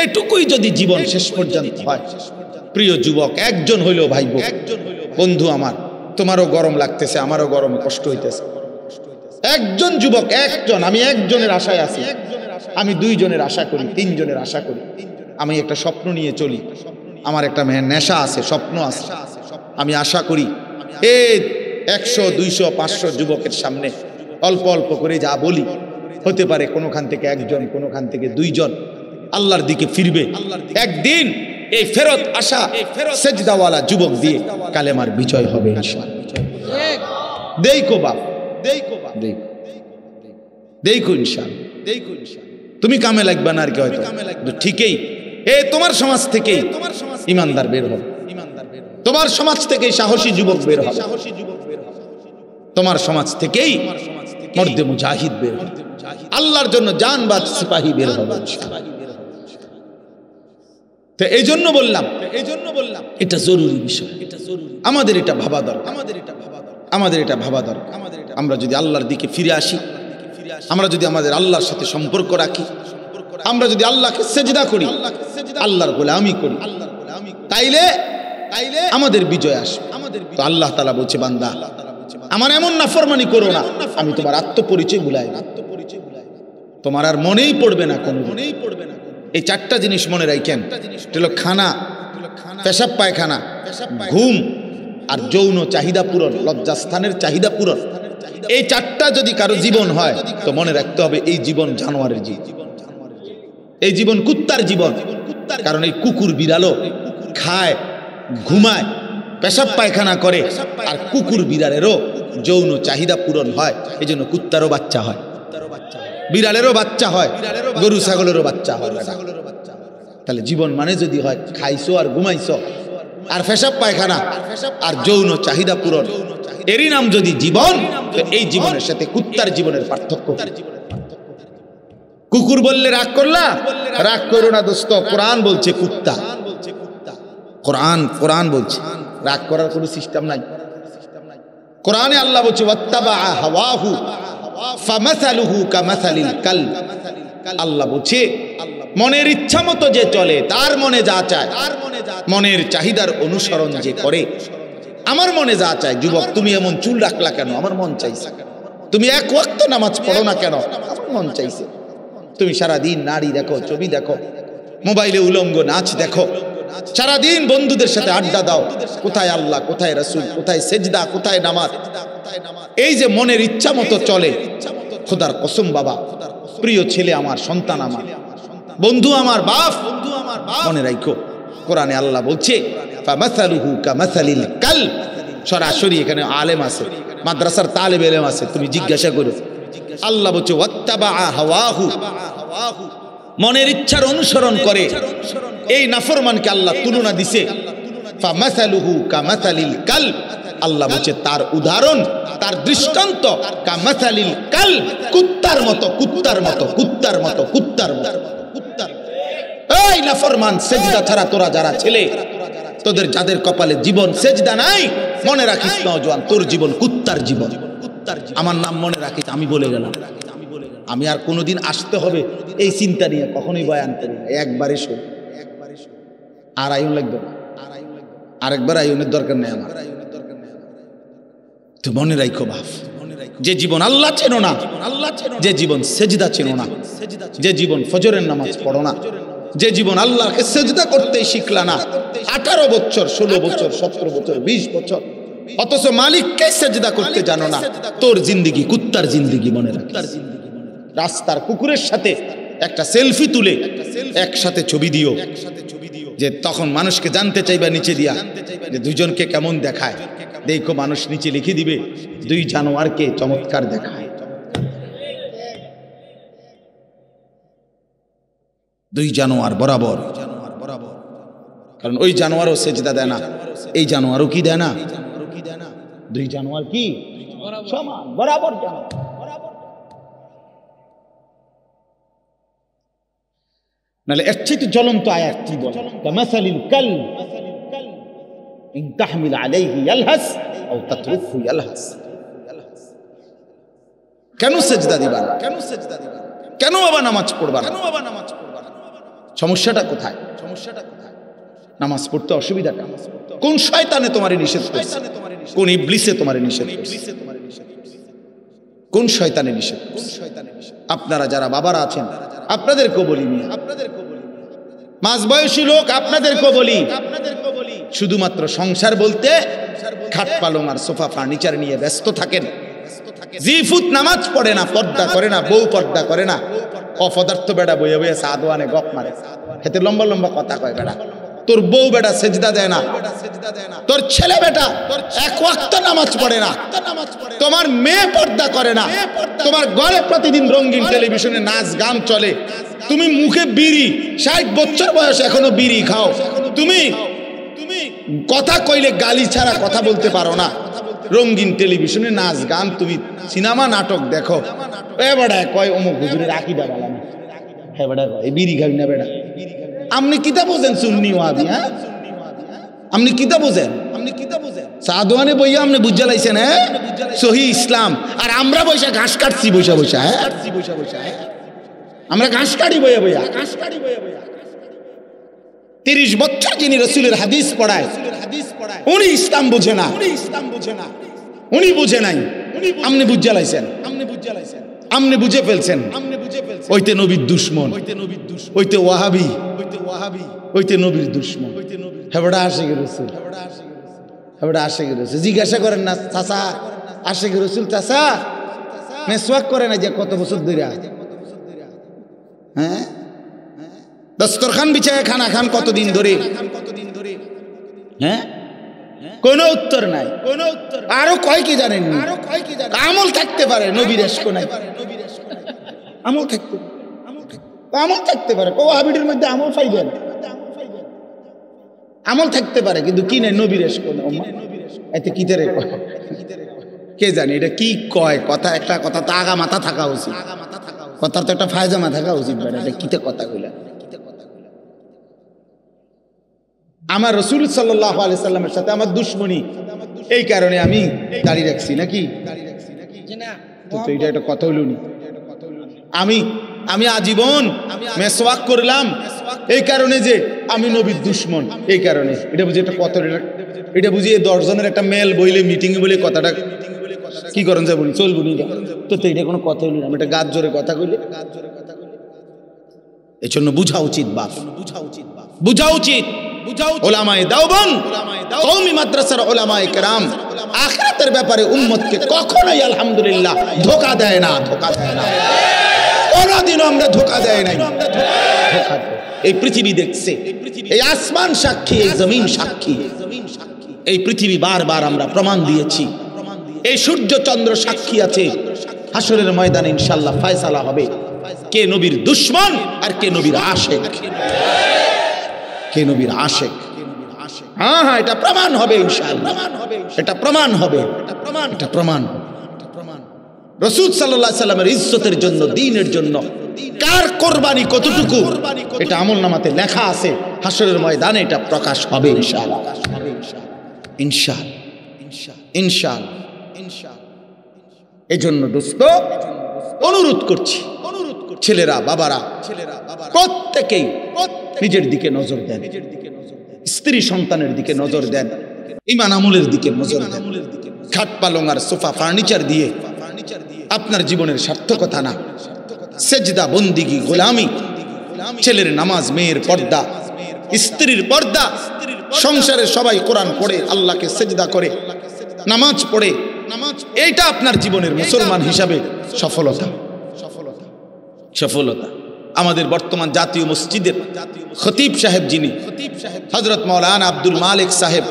এটুকুই যদি জীবন শেষ পর্যন্ত হয়। প্রিয় যুবক একজন হইলেও ভাইব, বন্ধু আমার, তোমারও গরম লাগতেছে, আমারও গরমে কষ্ট হইতেছে, একজন যুবক, একজন, আমি একজনের আশায় আছি, আমি 2 জনের আশা করি, 3 জনের আশা করি, আমি একটা স্বপ্ন নিয়ে চলি, আমার একটা নেশা আছে, স্বপ্ন আছে, আমি আশা করি এই 100, 200, 500 যুবকের সামনে অল্প অল্প করে যা বলি, হতে পারে কোনোখান থেকে একজন, কোনোখান থেকে 2 জন আল্লাহর দিকে ফিরবে। একদিন এই ফেরত আসা সেজদাওয়ালা যুবক দিয়ে কালেমার বিজয় হবে ইনশাআল্লাহ। দেখো বাপ, দেখো ইনশাআল্লাহ, তুমি কামে লাগবে না আর কি, হয়তো ঠিকই তোমার সমাজ থেকেই ইমানদার বের হবে, তোমার সমাজ থেকেই সাহসী যুবক বের হবে, তোমার সমাজ থেকেই মর্দে মুজাহিদ বের হবে, আল্লাহর জন্য জানবাজ সিপাহী বের হবে। তো এই জন্য বললাম এটা জরুরি বিষয়, আমাদের এটা ভাবা দরকার, আমাদের এটা ভাবা দরকার। আমরা যদি আল্লাহর দিকে ফিরে আসি, আমরা যদি আমাদের আল্লাহর সাথে সম্পর্ক রাখি, আমরা যদি আল্লাহকে সেজদা করি, আল্লাহর গোলামি করি, তাইলে আমাদের বিজয় আসে। তো আল্লাহ তাআলা বলছে, বান্দা আমার এমন নাফরমানি করো না, আমি তোমার আত্মপরিচয় ভুলাই না, তোমার আর মনেই পড়বে না কোনো। এই চারটা জিনিস মনে রাখেন, হলো খানা, পেশাব পায়খানা, ঘুম আর যৌন চাহিদা পূরণ, লজ্জাস্থানের চাহিদা পূরণ। এই চারটা যদি কারো জীবন হয় তো মনে রাখতে হবে এই জীবন জানোয়ারের জীবন, এই জীবন কুত্তার জীবন। কারণ এই কুকুর বিড়ালও খায়, ঘুমায়, পেশাব পায়খানা করে, আর কুকুর বিড়ালেরও যৌন চাহিদা পূরণ হয়। এই জন্য কুত্তারও বাচ্চা হয়, বিড়ালেরও বাচ্চা হয়, গরু ছাগলেরও বাচ্চা হয়। তাহলে জীবন মানে যদি হয় খাইছো আর ঘুমাইছো আর পেশাব পায়খানা আর যৌন চাহিদা পূরণ, এরই নাম যদি জীবন, তো এই জীবনের সাথে কুত্তার জীবনের পার্থক্য। কুকুর বললে রাগ করলা, রাগ করো না দোস্ত, কোরআন বলছে কুত্তা, কোরআন বলছে রাগ করার কোনো সিস্টেম নাই। কোরআনে আল্লাহ বলছে ওয়াত্তাবা হাওয়াহু ফামাসালুহু কামাসালিল কালব। আল্লাহ বলছে মনের ইচ্ছা মতো যে চলে, তার মনে যা চায়, মনের চাহিদার অনুসরণ যে করে। আমার মনে যা চায়, যুবক তুমি এমন চুল রাখলা কেন, আমার মন চাইছে। তুমি এক ওয়াক্ত নামাজ পড়ো না কেন, আমার মন চাইছে। তুমি সারাদিন নারী দেখো, ছবি দেখো, মোবাইলে উলঙ্গ নাচ দেখো, সারাদিন বন্ধুদের সাথে আড্ডা দাও, কোথায় আল্লাহ, কোথায় রাসূল, কোথায় সেজদা, কোথায় নামাজ। এই যে মনের ইচ্ছা মতো চলে, খোদার কসম বাবা, প্রিয় ছেলে আমার, সন্তান আমার, বন্ধু আমার, বাপ, মনে রাখো কোরআনে আল্লাহ বলছে ফামাসালুহু কামাসালিল কালব। সরাসরি এখানে আলেম আছে, মাদ্রাসার তালেব ইলম আছে, তুমি জিজ্ঞাসা করো। আল্লাহ বলছে ওয়াত্তাবা হাওয়াহু, মনের ইচ্ছার অনুসরণ করে। এই নাফরমানকে আল্লাহ তুলনা দিছে ফামাসালুহু কামাসালিল কালব। আল্লাহ বলছে তার উদাহরণ, তার দৃষ্টান্ত কামাসালিল কালব, কুত্তার মতো, কুত্তার মতো, কুত্তার মতো, কুত্তার মতো। এই নাফরমান, সেজদা ছাড়া তোরা যারা ছেলে, তোদের যাদের কপালে জীবন সেজদা নাই, মনে রাখিস নওজোয়ান, তোর জীবন কুত্তার জীবন। আমার নাম মনে রাখিস, আমি বলে গেলাম। আমি আর কোনোদিন আসতে হবে এই চিন্তা নিয়ে কখনোই বয়ান করি না, একবারে শোন, আর আইন লাগবে না, আরেকবার আইনের দরকার নেই আমার। তো মনে রাখো বাপ, যে জীবন আল্লাহ চেনো না, যে জীবন সেজদা চেনো না, যে জীবন ফজরের নামাজ পড়ো না, যে জীবন আল্লাহকে সেজদা করতে শিখলা না, 18 বছর, 16 বছর, 17 বছর, 20 বছর, অথচ মালিককে সেজদা করতে জানো না, তোর জিন্দেগি কুত্তার জিন্দেগি। মনে রাখ, রাস্তার কুকুরের সাথে একটা সেলফি তুলে একসাথে ছবি দিও, যে তখন মানুষকে জানতে চাইবা নিচে দিয়া যে দুজনকে কেমন দেখায়। দেখো মানুষ নিচে লিখে দিবে দুই জানোয়ারকে চমৎকার দেখায়, দুই জানোয়ার বরাবর। কারণ ওই জানোয়ারও সেজদা দেয় না, এই জানোয়ারও কি দেয় না, দুই জানোয়ার কি সমান বরাবর। নালে এর চেয়ে জ্বলন্ত আয়াত কি বলে, কামাসালিল কালব ইন তাহমিল আলাইহি ইয়ালহাস আও তাতরুকহু ইয়ালহাস। কেন সেজদা দিবা না, কেন বাবা নামাজ পড়বা না, সমস্যাটা কোথায়? নামাজ পড়তে অসুবিধাটা কোন শয়তানে তোমারে নিষেধ করছে, কোন ইবলিসে তোমারে নিষেধ করছে, কোন শয়তানে নিষেধ করছে? আপনারা যারা বাবারা আছেন আপনাদেরকেও বলি, মাঝবয়সী লোক আপনাদেরকেও বলি, শুধুমাত্র সংসার বলতে খাট পালং আর সোফা ফার্নিচার নিয়ে ব্যস্ত থাকেন। জিফুত নামাজ পড়ে না, পর্দা করে না, বউ পর্দা করে না, অপদার্থ বেড়া বইয়ে বইয়ে সাদওয়ানে গপ মারে, হেতে লম্বা লম্বা কথা কয় বেড়া। তোর বউ বেটা সেজদা দেয় না, তোর ছেলে বেটা এক ওয়াক্ত নামাজ পড়ে না, তোমার মেয়ে পর্দা করে না, তোমার ঘরে প্রতিদিন রঙিন টেলিভিশনে নাচ গান চলে, তুমি মুখে বিড়ি, 60 বছর বয়স এখনো বিড়ি খাও, তুমি কথা কইলে গালি ছাড়া কথা বলতে পারো না, রঙিন টেলিভিশনে নাচ গান, তুমি সিনেমা নাটক দেখো, এ বেড়া কয় অমুক হুজুরের আকীদা ভালো না, হ্যাঁ বেড়া কয় বিড়ি খাবি না বেড়া। আপনি কিতা বোঝেন সুন্নি ওয়াহাবি? হ্যাঁ আপনি কিতা বোঝেন? সাদওয়ানে বইয়া আপনি বুঝা লাইছেন হ্যাঁ সহি ইসলাম, আর আমরা বৈশা ঘাস কাটছি বৈশা বৈশা, হ্যাঁ আমরা ঘাস কাটি বইয়া বইয়া। 30 বছর যিনি রাসূলের হাদিস পড়ায় উনি ইসলাম বুঝে না, উনি বুঝে নাই, আপনি বুঝা লাইছেন, আপনি বুঝে ফেলছেন। ওইতে নবীর দুশ্মন, ওইতে ওয়াহাবি, ওইতে নবীর দুশ্মন, হেবড়া আশিক রাসূল, হেবড়া আশিক রাসূল। জিজ্ঞাসা করেন না চাচা আশিক রাসূল চাচা মেসওয়াক করে না যে কত বছর ধরে, হ্যাঁ দস্তরখান বিছায় খানা খান কতদিন ধরে, হ্যাঁ কোনো উত্তর নাই, আরো কয় কি জানেন, আমল থাকতে পারে নবীর এশক নাই, আমল থাকতে পারে, ওয়াহাবিদের মধ্যে আমল পাইবেন, আমল থাকতে পারে কিন্তু কি নাই নবীর এশক নাই। এতে কি তারে কয় কে জানে, এটা কি কয় কথা, একটা কথা তো আগা মাথা থাকা উচিত, কথার তো একটা ফায়জামা থাকা উচিত, এটা কিতে কথা কইলা। আমার রাসূল সাল্লাল্লাহু আলাইহি সাল্লামের সাথে আমার দুশমনি, এই কারণে আমি দাড়ি রাখছি নাকি, তো এটা একটা কথা হইল নি। আমি আজীবন মেসওয়াক করলাম এই কারণে যে আমি নবীর দুশমন, এই কারণে এটা বুঝি একটা কথা, এটা বুঝি 10 জনের একটা মেল বইলে মিটিং বলে কথাটা কি করেন যাবো চলবো নি, তো এটা কোনো কথা হইল না, আমি একটা গাছ জোরে কথা কইলে, এই জন্য বুঝা উচিত বাপ, বুঝা উচিত উলামায়ে দেওবন্দ কওমি মাদ্রাসার উলামায়ে কেরাম আখিরাতের ব্যাপারে উম্মতকে কখনোই আলহামদুলিল্লাহ ধোঁকা দেয় না, কোনদিনও আমরা ধোঁকা দেয় নাই। এই পৃথিবী দেখছে, এই আসমান সাক্ষী, এই জমিন সাক্ষী, এই পৃথিবী বারবার আমরা প্রমাণ দিয়েছি, এই সূর্য চন্দ্র সাক্ষী আছে। হাসরের ময়দানে ইনশাআল্লাহ ফয়সালা হবে কে নবীর দুশমন আর কে নবীর আশিক, কে নবীর আশিক। হ্যাঁ হ্যাঁ এটা প্রমাণ হবে ইনশাআল্লাহ, এটা প্রমাণ হবে, এটা প্রমাণ। রাসূল সাল্লাল্লাহু আলাইহি সাল্লামের ইজ্জতের জন্য, দ্বীনের জন্য কার কুরবানি কতটুকু, এটা আমলনামাতে লেখা আছে, হাসরের ময়দানে এটা প্রকাশ হবে ইনশাআল্লাহ, ইনশাআল্লাহ। এই জন্য দোস্ত অনুরোধ করছি, ছেলেরা বাবারা প্রত্যেকেই নিজের দিকে নজর দেন, স্ত্রী সন্তানের দিকে নজর দেন, ঈমান আমলের দিকে নজর দেন। খাট পালং আর সোফা ফার্নিচার দিয়ে আপনার জীবনের সার্থকতা না, সেজদা বন্দিগি গোলামি, ছেলের নামাজ, মেয়ের পর্দা, স্ত্রীর পর্দা, সংসারে সবাই কোরআন পড়ে আল্লাহকে সেজদা করে নামাজ পড়ে, এইটা আপনার জীবনের মুসলমান হিসাবে সফলতা। আমাদের বর্তমান জাতীয় মসজিদের খতিব সাহেব যিনি হযরত মাওলানা আব্দুল মালিক সাহেব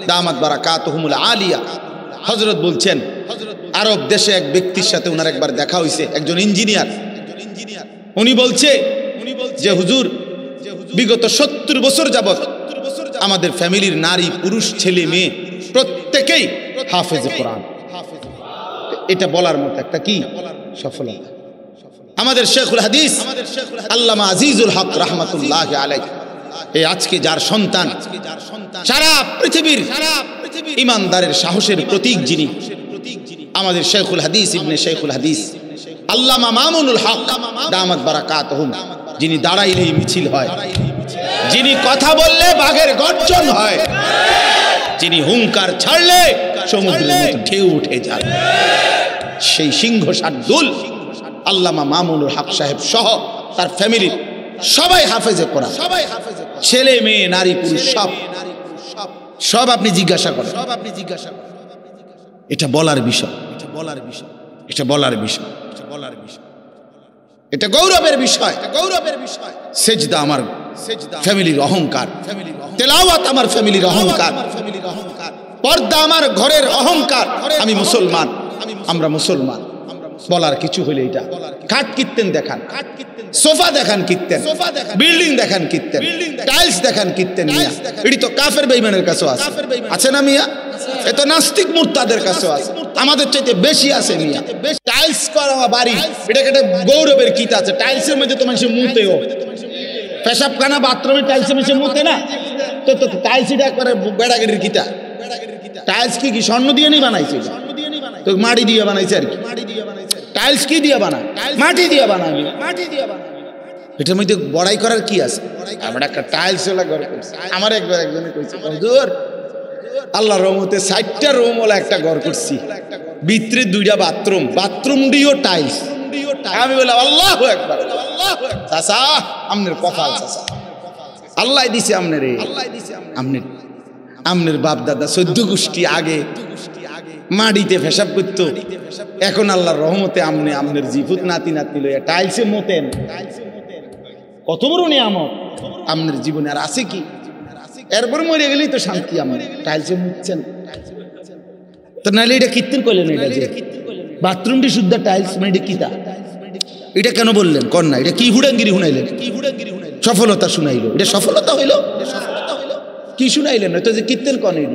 দামাত বারাকাতুহুমুল আলিয়া, হযরত বলছেন আরব দেশে এক ব্যক্তির সাথে ওনার একবার দেখা হয়েছে, একজন ইঞ্জিনিয়ার। উনি বলছে যে হুজুর বিগত 70 বছর যাবত আমাদের ফ্যামিলির নারী পুরুষ ছেলে মেয়ে প্রত্যেকেই হাফেজে কোরআন। এটা বলার মতো একটা কি সফলতা। আমাদের শেখুল হাদিস আল্লামা আজিজুল হক রাহমাতুল্লাহি আলাইহি, এই আজকে যার সন্তান সারা পৃথিবীর ইমানদারের সাহসের প্রতীক যিনি, আমাদের শেখুল হাদিস ইবনে শেখুল হাদিস আল্লামা মামুনুল হক দামাত বারাকাতুহুম, যিনি দাঁড়াইলেই মিছিল হয়, যিনি কথা বললে বাঘের গর্জন হয়, যিনি হুঙ্কার ছাড়লে সমুদ্রের মতো ঢেউ উঠে যায়, সেই সিংহ শার্দুল আল্লামা মামুনুল হক সাহেব সহ তার ফ্যামিলির সবাই হাফেজে কোরআন, ছেলে মেয়ে নারী পুরুষ সব আপনি জিজ্ঞাসা করেন, এটা বলার বিষয়, এটা বলার বিষয়, এটা গৌরবের বিষয়। সেজদা আমার ফ্যামিলির অহংকার, তেলাওয়াত আমার ফ্যামিলির অহংকার, পর্দা আমার ঘরের অহংকার। আমি মুসলমান, আমরা মুসলমান, বলার কিছু হলে এটা খাট কিনতেন দেখান, সোফা দেখান কিনতেন, বিল্ডিং দেখান কিনতেন, টাইলস দেখান কিনতেন। মিয়া এটি তো কাফের বেঈমানের কাছেও আছে না মিয়া? এ তো নাস্তিক মুরতাদের কাছেও আছে, আমাদের চাইতে বেশি আছে মিয়া। টাইলস করা বাড়ি, এটাকে একটা গৌরবের কিতা আছে। টাইলসের মধ্যে তো মানুষ মুতেও, পেশাবখানা বাথরুমে টাইলসের মধ্যে মুতে না তো, তো টাইলস এটা একবারে বেড়াগেড়ির কিতা। টাইলস কি কি স্বর্ণ দিয়ে নি বানাইছে? তো মাটি দিয়ে বানাইছে আর কি। টাইলস কি দিয়ে বানায়? মাটি দিয়ে বানায়। এটার মধ্যে বড়াই করার কি আছে? আমরা একটা টাইলস ওলা ঘর করছি। আমার একজনে কইছে, হুজুর আল্লাহর রহমতে 60টা রুম ওলা একটা ঘর করছি, ভিতরে 2টা বাথরুম, বাথরুম দিও টাইলস। আমি বললাম আল্লাহু আকবার। চাচা আমনের কপাল, চাচা আল্লাহ দিছে আমনের, আমনের বাপ দাদা 14 গোষ্ঠী আগে মাটিতে পেশাব করতো, এখন আল্লাহর রহমতে আমনে আমনের জিফুত নাতি নাতনি লইয়া টাইলসে মতেন। কত বড় নিয়ামত আমনের জীবনে, আর আছে কি? এরপর মরে গেলেই তো শান্তি। আমার টাইলসে মুতছেন তো, নাহলে এটা কীর্তন করলেন? এটা যে বাথরুমটি শুদ্ধ টাইলস, মানে এটা কিতা? এটা কেন বললেন কন্যা? এটা কি হুড়াঙ্গিরি শুনাইলেন? সফলতা শুনাইলো, এটা সফলতা হইল? কি শুনাইলেন? তো যে কীর্তন করেন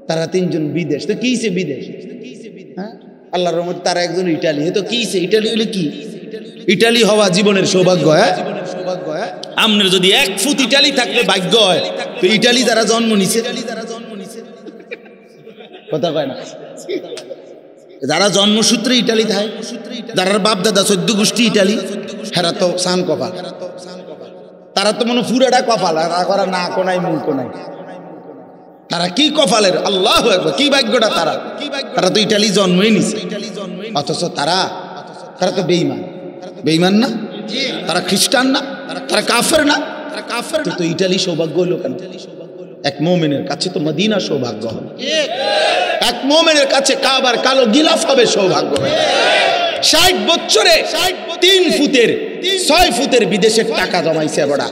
তারা 3 জন বিদেশ, তো কিছে বিদেশ? হ্যাঁ, আল্লাহর রহমতে তারা একজন ইটালি। তো কিছে ইটালি হইলে কি? ইটালি হওয়া জীবনের সৌভাগ্য। হ্যাঁ, আপনার যদি 1 ফুট ইটালি থাকলে ভাগ্য হয়, তো ইটালি যারা জন্ম নিছে, কথা কয় না, যারা জন্মসূত্রে ইটালি থাকে, যারা বাপ দাদা 14 গোষ্ঠী ইটালি, হেরা তো সান কপাল। তারা তো মনে পুরাটা কপাল, আর না কোনাই মূল কোনাই। তারা কি কপালের, আল্লাহু আকবার, কি ভাগ্যটা তারা। তারা তো ইটালি জন্মই নিছে, অথচ তারা তো বেঈমান। বেঈমান না? তারা খ্রিস্টান না? তারা কাফের না? তো ইটালি সৌভাগ্য হলো কেন? এক মুমিনের কাছে তো মদিনা সৌভাগ্য হবে, এক মুমিনের কাছে কাবার কালো গিলাফ হবে সৌভাগ্য। 60 বছরে 3 ফুটের 6 ফুটের বিদেশের টাকা জমাইছে বড়া।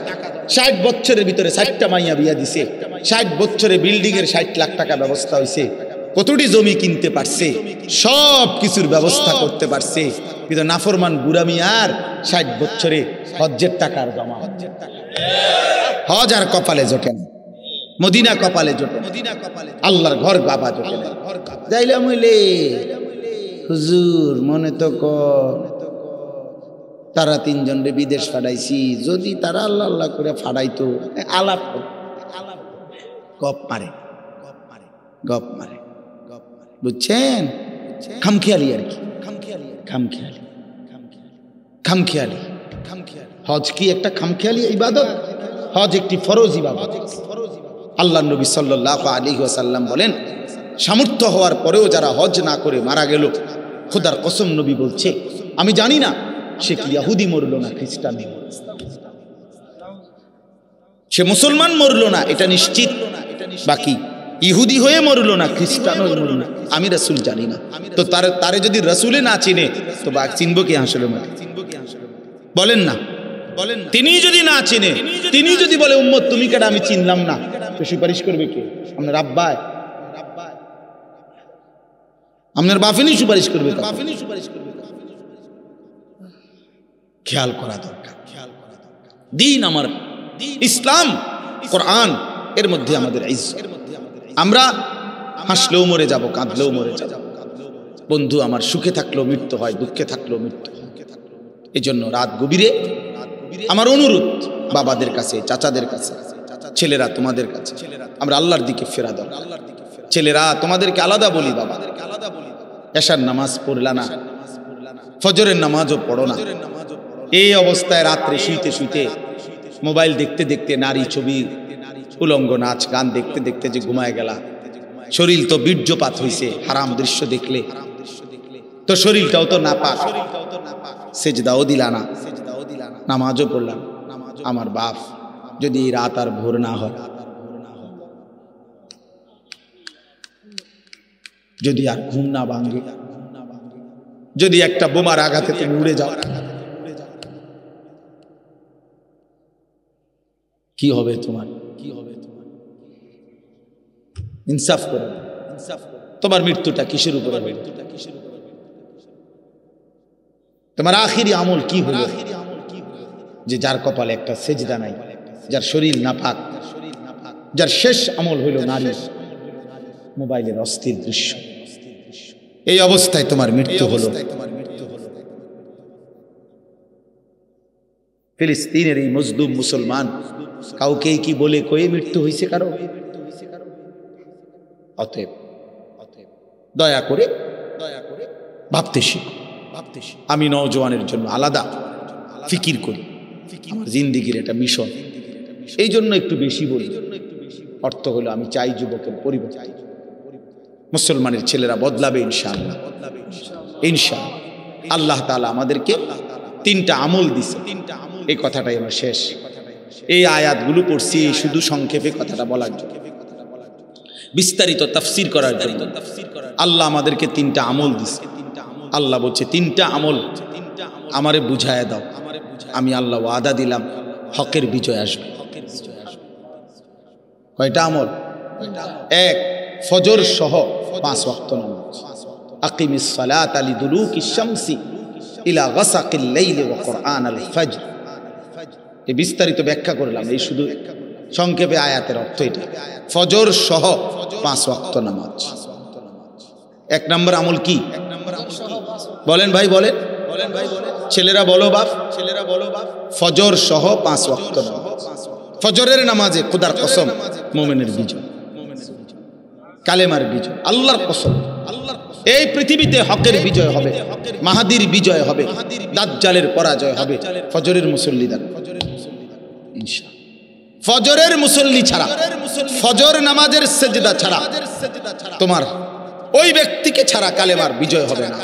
60 বছরের ভিতরে 60টা মাইয়া বিয়া দিছে। 60 বছরে বিল্ডিং এর 60 লাখ টাকা ব্যবস্থা হয়েছে। কতটি জমি কিনতে পারছে, সব কিছুর ব্যবস্থা করতে পারছে। কিন্তু নাফরমান বুড়া মিয়ার 60 বছরে হজ্জের টাকার জমা। হজ আর কপালে জোটে না, মদিনা কপালে জোটে, আল্লাহর ঘর বাবা জোটে না। যাইলাম হইলে হুজুর মনে তো কর, তারা 3 জনরে বিদেশ ফাড়াইছি, যদি তারা আল্লাহ আল্লাহ করে ফাড়াইতো, আলাপ গপ মারে, বুঝছেন? খামখেয়ালি আর কি, খামখেয়ালি। হজ কি একটা খামখেয়ালি ইবাদত? হজ একটি ফরজ ইবাদত। আল্লাহ নবী সাল্লাল্লাহু আলাইহি ওয়াসাল্লাম বলেন, সামর্থ্য হওয়ার পরেও যারা হজ না করে মারা গেল, খোদার কসম নবী বলছে, আমি জানি না সে কি ইহুদি মরলো না খ্রিস্টান, সে মুসলমান মরলো না এটা নিশ্চিত, বাকি ইহুদি হয়ে মরলো না খ্রিস্টান হয়ে মরলো না, আমি রাসূল জানি না। তো তারে যদি রাসূলে না চিনে তো বা চিনবো কি আসলে? বলেন না, তিনি যদি না চিনে, তিনি যদি বলে উম্মত তুমি কেডা, আমি চিনলাম না, তো সুপারিশ করবে কে? আপনার আব্বায়, আপনার বাফিনি সুপারিশ করবে। খেয়াল করা দরকার। দিন আমার ইসলাম, কোরআন, এর মধ্যে আমাদের ইজ্জত। আমরা হাসলেও মরে যাব, কাঁদলেও মরে যাব। বন্ধু আমার সুখে থাকলেও মৃত্যু হয়, দুঃখে থাকলেও মৃত্যু হয়। এই জন্য রাত গভীরে আমার অনুরোধ বাবাদের কাছে, চাচাদের কাছে, ছেলেরা তোমাদের কাছে, আমরা আল্লাহর দিকে ফেরা দরকার। ছেলেরা তোমাদেরকে আলাদা বলি, বাবা এশার নামাজ পড়লা না, ফজরের নামাজও পড়ো না, এই অবস্থায় রাত্রে শুইতে শুইতে মোবাইল দেখতে দেখতে নারী ছবি, উলঙ্গ নাচ গান দেখতে দেখতে যে ঘুমায় গেলা, শরীর তো বীর্যপাত হইছে হারাম দৃশ্য দেখলে, তো শরীরটাও তো নাপাক, সেজদাও দিলা না, নামাজও পড়লাম। আমার বাপ যদি রাত আর ভোর না হয়, যদি আর ঘুম না ভাঙে, যদি একটা বোমার আঘাতে তুমি উড়ে যাও, কি হবে তোমার? ইনসাফ করো, তোমার মৃত্যুটা কিসের উপরে? তোমার আখিরি আমল কি হলো? যে যার কপালে একটা সেজদা নাই, যার শরীর নাপাক, যার শেষ আমল হইল নারী, মোবাইলের অস্থির দৃশ্য। এই অবস্থায় তোমার মৃত্যু হলো। ফিলিস্তিনের এই মজলুম মুসলমান কাউকে কি বলে কয়ে মৃত্যু হয়েছে কারো? অতএব দয়া করে ভাবতে শিখো। আমি নওজওয়ানের জন্য আলাদা ফিকির করি, জিন্দিগির এটা মিশন। এই জন্য একটু বেশি বলি। অর্থ হলো আমি চাই যুবকের পরিবর্তন, মুসলমানের ছেলেরা বদলাবে ইনশাআল্লাহ। ইনশাআল্লাহ আল্লাহ তাআলা আমাদেরকে 3টা আমল দিছে। এই কথাটাই আমার শেষ। এই আয়াতগুলো পড়ছি শুধু সংক্ষেপে কথাটা বলার জন্য, বিস্তারিত তাফসীর করার জন্য। আল্লাহ আমাদেরকে 3টা আমল দিছে। আল্লাহ বলছে 3টা আমল আমারে বুঝায় দাও, আমি আল্লাহ ওয়াদা দিলাম হকের বিজয় আসবে। কয়টা আমল? 1, ফজর সহ 5 ওয়াক্ত নামাজ। আকিমিস সালাতা লিদুলুকিশ শামসি ইলা গাসাকিল লাইলি ওয়া কুরআনাল ফাজর। এই বিস্তারিত ব্যাখ্যা করলাম, এই শুধু সংক্ষেপে আয়াতের অর্থ এটা। ফজর সহ 5 ওয়াক্ত নামাজ। 1 নম্বর আমল কি? বলেন ভাই, বলেন। ছেলেরা বলো বাপ, ফজর সহ 5 ওয়াক্ত নামাজ। ফজরের নামাজে খোদার কসম মুমিনের বিজয়, কালেমার বিজয়, আল্লাহর কসম। এই পৃথিবীতে হকের বিজয় হবে, মাহাদির বিজয় হবে, দাজ্জালের পরাজয় হবে ফজরের মুসল্লিদের। ইনশাআল্লাহ ফজরের মুসল্লি ছাড়া, ফজর নামাজের সেজদা ছাড়া, তোমার ওই ব্যক্তিকে ছাড়া কালেমার বিজয় হবে না।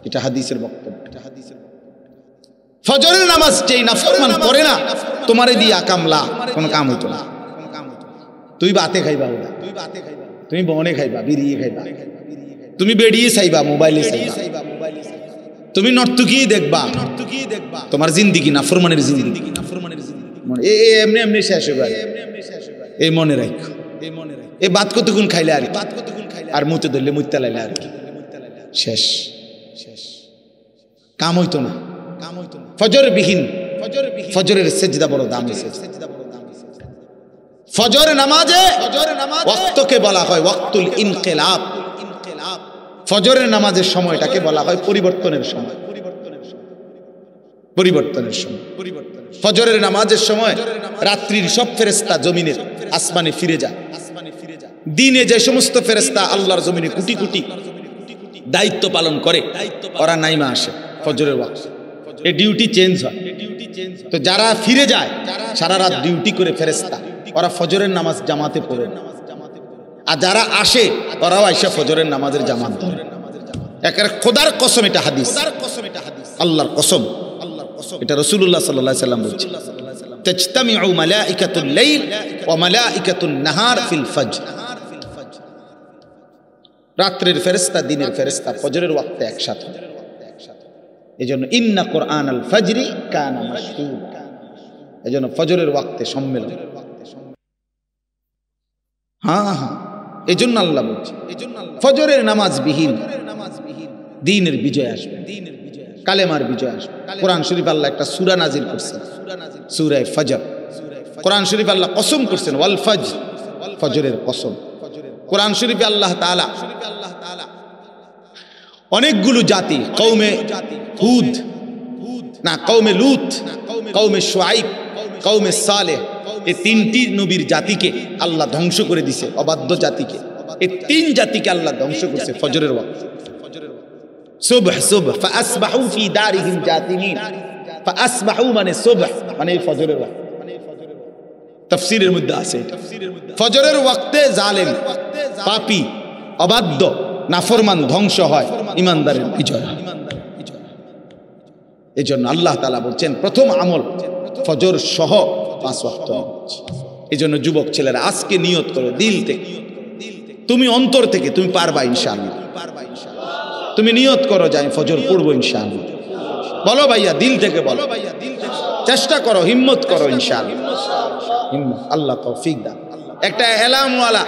এটা হাদিসের বক্তব্য। ফজরের নামাজ যেই নাফরমান পড়ে না, তোমারে দিয়ে আকামলা কোনো কাম হইতো না। তুই বাতে খাইবা, তুমি বনে খাইবা, বিড়িয়ে খাইবা, তুমি বেড়িয়ে চাইবা, মোবাইলে চাইবা, তুমি নর্তকী দেখবা, তোমার জিন্দিগি নাফরমানের জিন্দিগি, এমনি এমনি শেষ হবে। এই মনে রাখ, এই বাত কতক্ষণ খাইলে আর মুতে ধরলে মুতে লাইলে আর কি শেষ। কাম হইতো না। ফজর বিহীন, ফজরের সেজদা বড় দামি। ফজর নামাজে ওয়াক্তকে বলা হয় ওয়াক্তুল ইনকিলাব। ফজরের নামাজের সময়টাকে বলা হয় পরিবর্তনের সময়। পরিবর্তনের সময়, ফজরের নামাজের সময় রাত্রির সব ফেরেশতা জমিনের আসমানে ফিরে যায়। দিনে যে সমস্ত ফেরেশতা আল্লাহর জমিনে কোটি কোটি দায়িত্ব পালন করে, ওরা নাইমা আসে ফজরের ওয়াক্ত। এই ডিউটি চেঞ্জ হয়। তো যারা ফিরে যায় সারা রাত ডিউটি করে ফেরেশতা, ওরা ফজরের নামাজ জামাতে পড়ে। আর যারা আসে ওরাও আইসা ফজরের নামাজের জামাত ধরে। একেবারে খোদার কসম, এটা হাদিস, আল্লাহর কসম। এটা রাসূলুল্লাহ সাল্লাল্লাহু আলাইহি সাল্লাম বলছেন, তাজতামিউ মালাইকাতুল লাইল ওয়া মালাইকাতুন নাহার ফিল ফজর। রাত্রের ফেরেশতা দিনের ফেরেশতা ফজরের ওয়াক্তে একসাথে। এজন্য ইন্না কুরআনাল ফজরি কানা মাশহুদা, এজন্য ফজরের ওয়াক্তে সম্মেলন। হ্যাঁ, এজন্য আল্লাহ বলছে ফজরের নামাজ বিহীন দ্বীনের বিজয় আসবে, কালেমার বিজয় আসবে। কোরআন শরীফ আল্লাহ একটা সূরা নাজিল করছেন, সূরা ফজর। কোরআন শরীফ আল্লাহ কসম করছেন ওয়াল ফজর, ফজরের কসম। কোরআন শরীফে আল্লাহ তাআলা অনেকগুলো জাতি, কওমে হুদ না, কওমে লূত, কওমে শুআইব, কওমে সালেহ, এই 3টি নবীর জাতিকে আল্লাহ ধ্বংস করে দিছে, অবাধ্য জাতিকে। এই 3 জাতিকে আল্লাহ ধ্বংস করছে ফজরের ওয়াক্ত। সুবহ সুবহ ফাসবাহু ফি দারিহিম জাতিমিন। ফাসবাহু মানে সুবহ মানে ফজরের ওয়াক্ত। তাফসীরের মধ্যে আছে ফজরের ওয়াক্তে জালেম, পাপী, অবাধ্য, নাফরমান ধ্বংস হয়, ইমানদারের বিজয় হয়। এজন্য আল্লাহ তাআলা বলছেন প্রথম আমল ফজর সহ 5 ওয়াক্ত নামাজ। এজন্য যুবক ছেলেরা আজকে নিয়ত করো দিল থেকে, তুমি অন্তর থেকে, তুমি পারবা ইনশাআল্লাহ। তুমি নিয়ত করো যে আমি ফজর পড়বো ইনশাআল্লাহ। বলো ভাইয়া, দিল থেকে বলো, চেষ্টা করো, হিম্মত করো ইনশাআল্লাহ। হিম্মত, আল্লাহ তৌফিক দান। একটা অ্যালার্মওয়ালা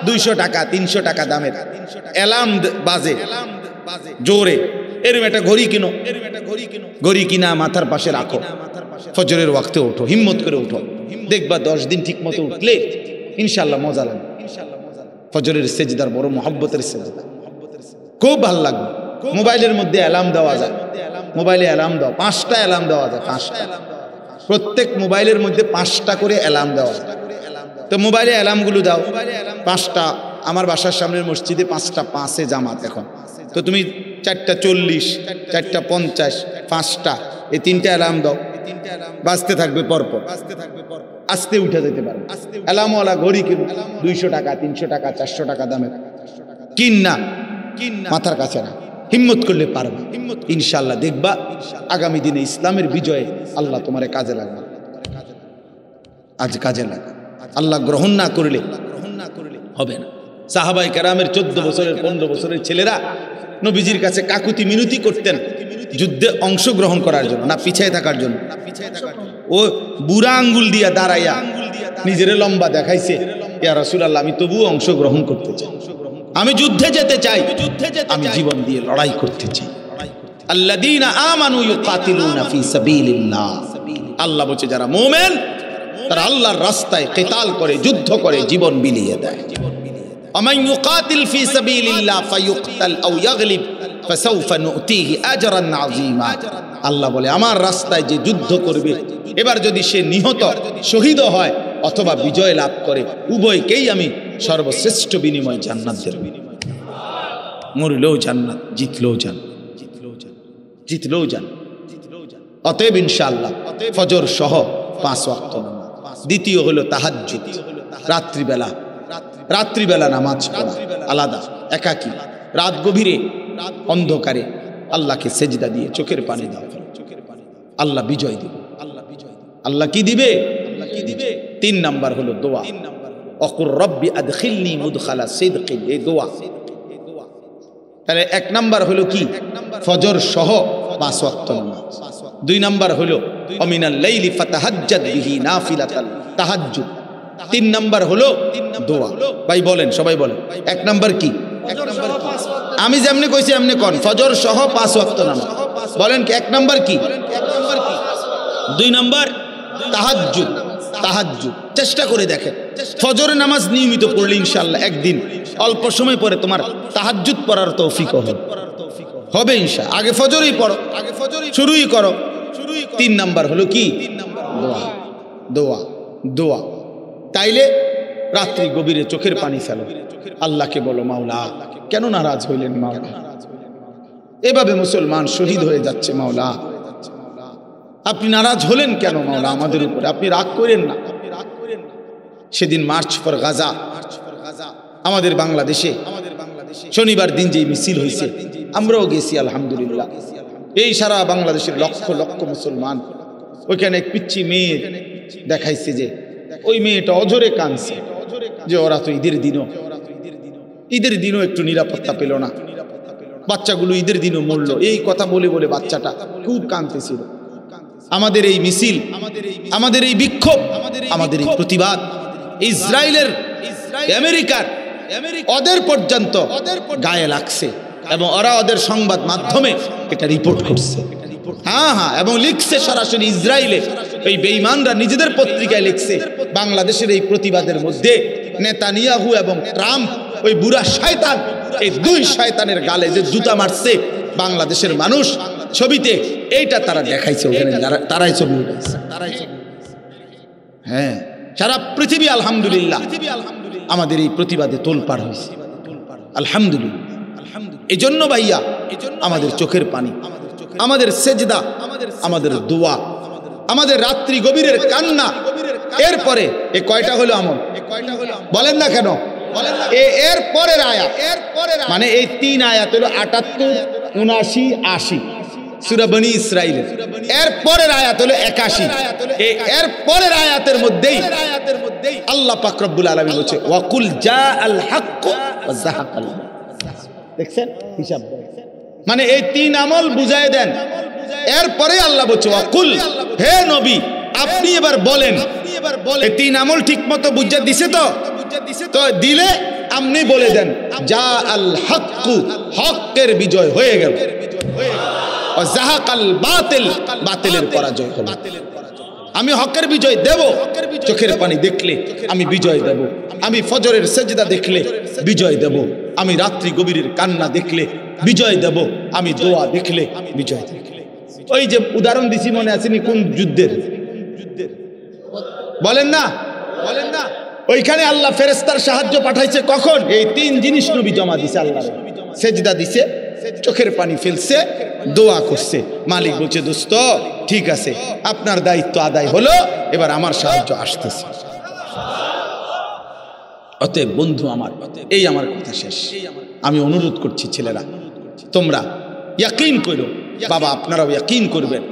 200 টাকা 300 টাকা দামের অ্যালার্ম বাজে জোরে, এরম একটা ঘড়ি কিনো, ঘড়ি কিনা মাথার পাশে রাখো, ফজরের ওয়াক্তে ওঠো, হিম্মত করে ওঠো, দেখবা 10 দিন ঠিক মতো উঠলে ইনশাল্লাহ মজা লাগবে। ফজরের সেজদার বড় মহব্বতের সেজদা, খুব ভালো লাগবে। মোবাইলের মধ্যে অ্যালার্ম দেওয়া যায়, মোবাইলে অ্যালার্ম দাও, 5টা অ্যালার্ম দেওয়া যায়, 5টা, প্রত্যেক মোবাইলের মধ্যে 5টা করে অ্যালার্ম দেওয়া যায়। তো মোবাইলে অ্যালার্মগুলো দাও 5টা। আমার বাসার সামনের মসজিদে 5টা 5-এ জামাত এখন, তো তুমি 4টা 40, 4টা 50, 5টা, এই 3টে অ্যালার্ম দাও, বাজতে থাকবে পরপর, আস্তে উঠে যেতে পারবে। অ্যালার্মওয়ালা ঘড়ি কিনো, 200 টাকা, 300 টাকা, 400 টাকা দামের, কিন না, মাথার কাছে না, হিম্মত করলে পারবে ইনশাল্লাহ। দেখবা আগামী দিনে ইসলামের বিজয়ে আল্লাহ তোমার কাজে লাগবে। আজ কাজে লাগা, আল্লাহ গ্রহণ না করলে হবে না। সাহাবায়ে কেরামের 14 বছরের 15 বছরের ছেলেরা নবীজির কাছে কাকুতি মিনতি করতেন যুদ্ধে অংশগ্রহণ করার জন্য, না পিছায় থাকার জন্য। ও বুড়া আঙ্গুল দিয়া দাঁড়াইয়া নিজের লম্বা দেখাইছে, ইয়া রাসূলুল্লাহ আমি তবুও অংশগ্রহণ করতে চাই, আমি যুদ্ধে যেতে চাই, আমি জীবন দিয়ে লড়াই করতে চাই। আল্লাযীনা আমানু ইউকাতিলুনা ফি সাবিলিল্লাহ, আল্লাহ বলছে যারা মুমিন তারা আল্লাহর রাস্তায় কিতাল করে, যুদ্ধ করে, জীবন বিলিয়ে দেয়। আমান ইউকাতিল ফি সাবিলিল্লাহ ফায়ুকতাল আও ইয়াগলিব ফাসাউফা নুতিহি আজরান আযীমা। আল্লাহ বলে আমার রাস্তায় যে যুদ্ধ করবে, এবার যদি সে নিহত, শহীদ হয় অথবা বিজয় লাভ করে, উভয়কেই আমি সর্বশ্রেষ্ঠ বিনিময় জান্নাত দেব। মরলেও জান্নাত, জিতলেও জান্নাত, জিতলেও জান্নাত। অতএব ইনশাআল্লাহ ফজর সহ 5 ওয়াক্ত নামাজ। দ্বিতীয় হলো তাহাজ্জুদ, রাত্রিবেলা, রাত্রিবেলা নামাজ পড়া আলাদা, একাকী, রাত গভীরে অন্ধকারে আল্লাহকে সেজদা দিয়ে চোখের পানি দাও, আল্লাহ বিজয় দিবে। আল্লাহ কি দিবে? 3 নাম্বার হলো দোয়া, অকুর রব্বি আদখিলনি মুদখালা সিদকিন, এই দোয়া। তাহলে 1 নাম্বার হলো কি? ফজর সহ 5 ওয়াক্ত নামাজ। 2 নাম্বার হলো অমিনাল লাইলি ফাতাহাজ্জাদ বিহি নাফিলাতান, তাহাজ্জুদ। 3 নাম্বার হলো দোয়া। ভাই বলেন, সবাই বলেন 1 নাম্বার কি? আমি যেমনি কইছি এমনি কোন, ফজর সহ 5 ওয়াক্ত নামাজ। বলেন কি 1 নাম্বার কি? 2 নাম্বার তাহাজ্জুদ, তাহাজ্জুদ। চেষ্টা করে দেখেন, ফজরের নামাজ নিয়মিত পড়লে ইনশাআল্লাহ একদিন অল্প সময় পরে তোমার তাহাজ্জুদ পড়ার তৌফিক হবে ইনশাআল্লাহ। আগে ফজরই পড়ো, আগে ফজরই শুরুই করো। 3 নাম্বার হলো কি? দোয়া, দোয়া, দোয়া। তাইলে রাত্রি গভীরে চোখের পানি ফেলো, আল্লাহকে বলো মাওলা কেন নারাজ হইলেন মাওলা, এভাবে মুসলমান শহীদ হয়ে যাচ্ছে মাওলা, আপনি নারাজ হলেন কেন মাওলা আমাদের উপরে, আপনি রাগ করেন না। সেদিন মার্চ ফর গাজা আমাদের বাংলাদেশে শনিবার দিন যে মিছিল হয়েছে, আমরাও গেছি আলহামদুলিল্লাহ। এই সারা বাংলাদেশের লক্ষ লক্ষ মুসলমান, ওইখানে এক পিচ্ছি মেয়ে দেখাইছে যে ওই মেয়েটা অঝরে কাঁদছে যে ওরা তো ঈদের দিনও একটু নিরাপত্তা পেল না, বাচ্চাগুলো ঈদের দিনও মরল। এই কথা বলে বলে বাচ্চাটা খুব কাঁদতেছিল। আমাদের এই মিছিল, আমাদের এই বিক্ষোভ, আমাদের এই প্রতিবাদ ইসরায়েলের, আমেরিকার, ওদের পর্যন্ত গায়ে লাগছে এবং ওরা ওদের সংবাদ মাধ্যমে এটা রিপোর্ট করছে। হ্যাঁ হ্যাঁ, এবং লিখছে সরাসরি ইসরায়েলে, এই বেঈমানরা নিজেদের পত্রিকায় লিখছে বাংলাদেশের এই প্রতিবাদের মধ্যে নেতানিয়াহু এবং ট্রাম্প, ওই বুড়া শয়তান, এই 2 শয়তানের গালে যে জুতা মারছে বাংলাদেশের মানুষ, ছবিতে এইটা তারা দেখাইছে, ওখানে তারাই ছবি উঠাইছে। হ্যাঁ, সারা পৃথিবী আলহামদুলিল্লাহ আমাদের এই প্রতিবাদে তোলপাড় হয়েছে আলহামদুলিল্লাহ। এই জন্য ভাইয়া আমাদের চোখের পানি, আমাদের সেজদা, আমাদের দোয়া, আমাদের রাত্রি গভীরের কান্না, এরপরে এ কয়টা হলো আমল বলেন না কেন? এর পরের আয়াত, মানে এই 3 আয়াত হলো 78, 79, 80 সূরা বনী ইসরাইলের। এর পরের আয়াত হলো 81। এর পরের আয়াতের মধ্যেই আল্লাহ পাক রব্বুল আলামিন বলেছে ওয়াকুল জাআল হক ওয়া যাহাকাল, দেখছেন হিসাব, মানে এই 3 আমল বুঝায় দেন। এরপরে আল্লাহ বলছে ওয়াকুল, হে নবী আপনি এবার বলেন, এই 3 আমল ঠিক মতো বুঝা দিছে তো? তো দিলে আপনি বলে দেন জাআল হক, হকের বিজয় হয়ে গেল। ওয়া যাহাকাল বাতিল, বাতিলের পরাজয় হলো। আমি হকের বিজয় দেব, চোখের পানি দেখলে আমি বিজয় দেব, আমি ফজরের সেজদা দেখলে বিজয় দেব, আমি রাত্রি গভীরের কান্না দেখলে বিজয় দেব, আমি দোয়া দেখলে বিজয় দেব। ওই যে উদাহরণ দিছি মনে আসেনি কোন যুদ্ধের? বলেন না, বলেন না। ওইখানে আল্লাহ ফেরেশতার সাহায্য পাঠাইছে কখন? এই তিন জিনিস নবী জমা দিছে আল্লাহ, সেজদা দিছে, চোখের পানি ফেলছে, দোয়া করছে। মালিক বলছে দোস্ত ঠিক আছে, আপনার দায়িত্ব আদায় হলো, এবার আমার সাহায্য আসতেছে। অতএব বন্ধু আমার, এই আমার কথা শেষ। আমি অনুরোধ করছি ছেলেরা, তোমরা ইয়াকিন করো, বাবা আপনারাও ইয়াকিন করবেন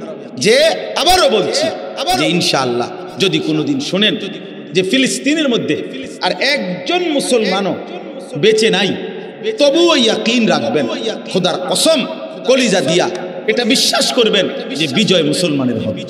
যে, আবারও বলছি যে ইনশাআল্লাহ যদি কোনোদিন শোনেন যে ফিলিস্তিনের মধ্যে আর একজন মুসলমানও বেঁচে নাই, তবুও ইয়াকিন রাখবেন, খোদার কসম কলিজা দিয়া এটা বিশ্বাস করবেন যে বিজয় মুসলমানের হবে।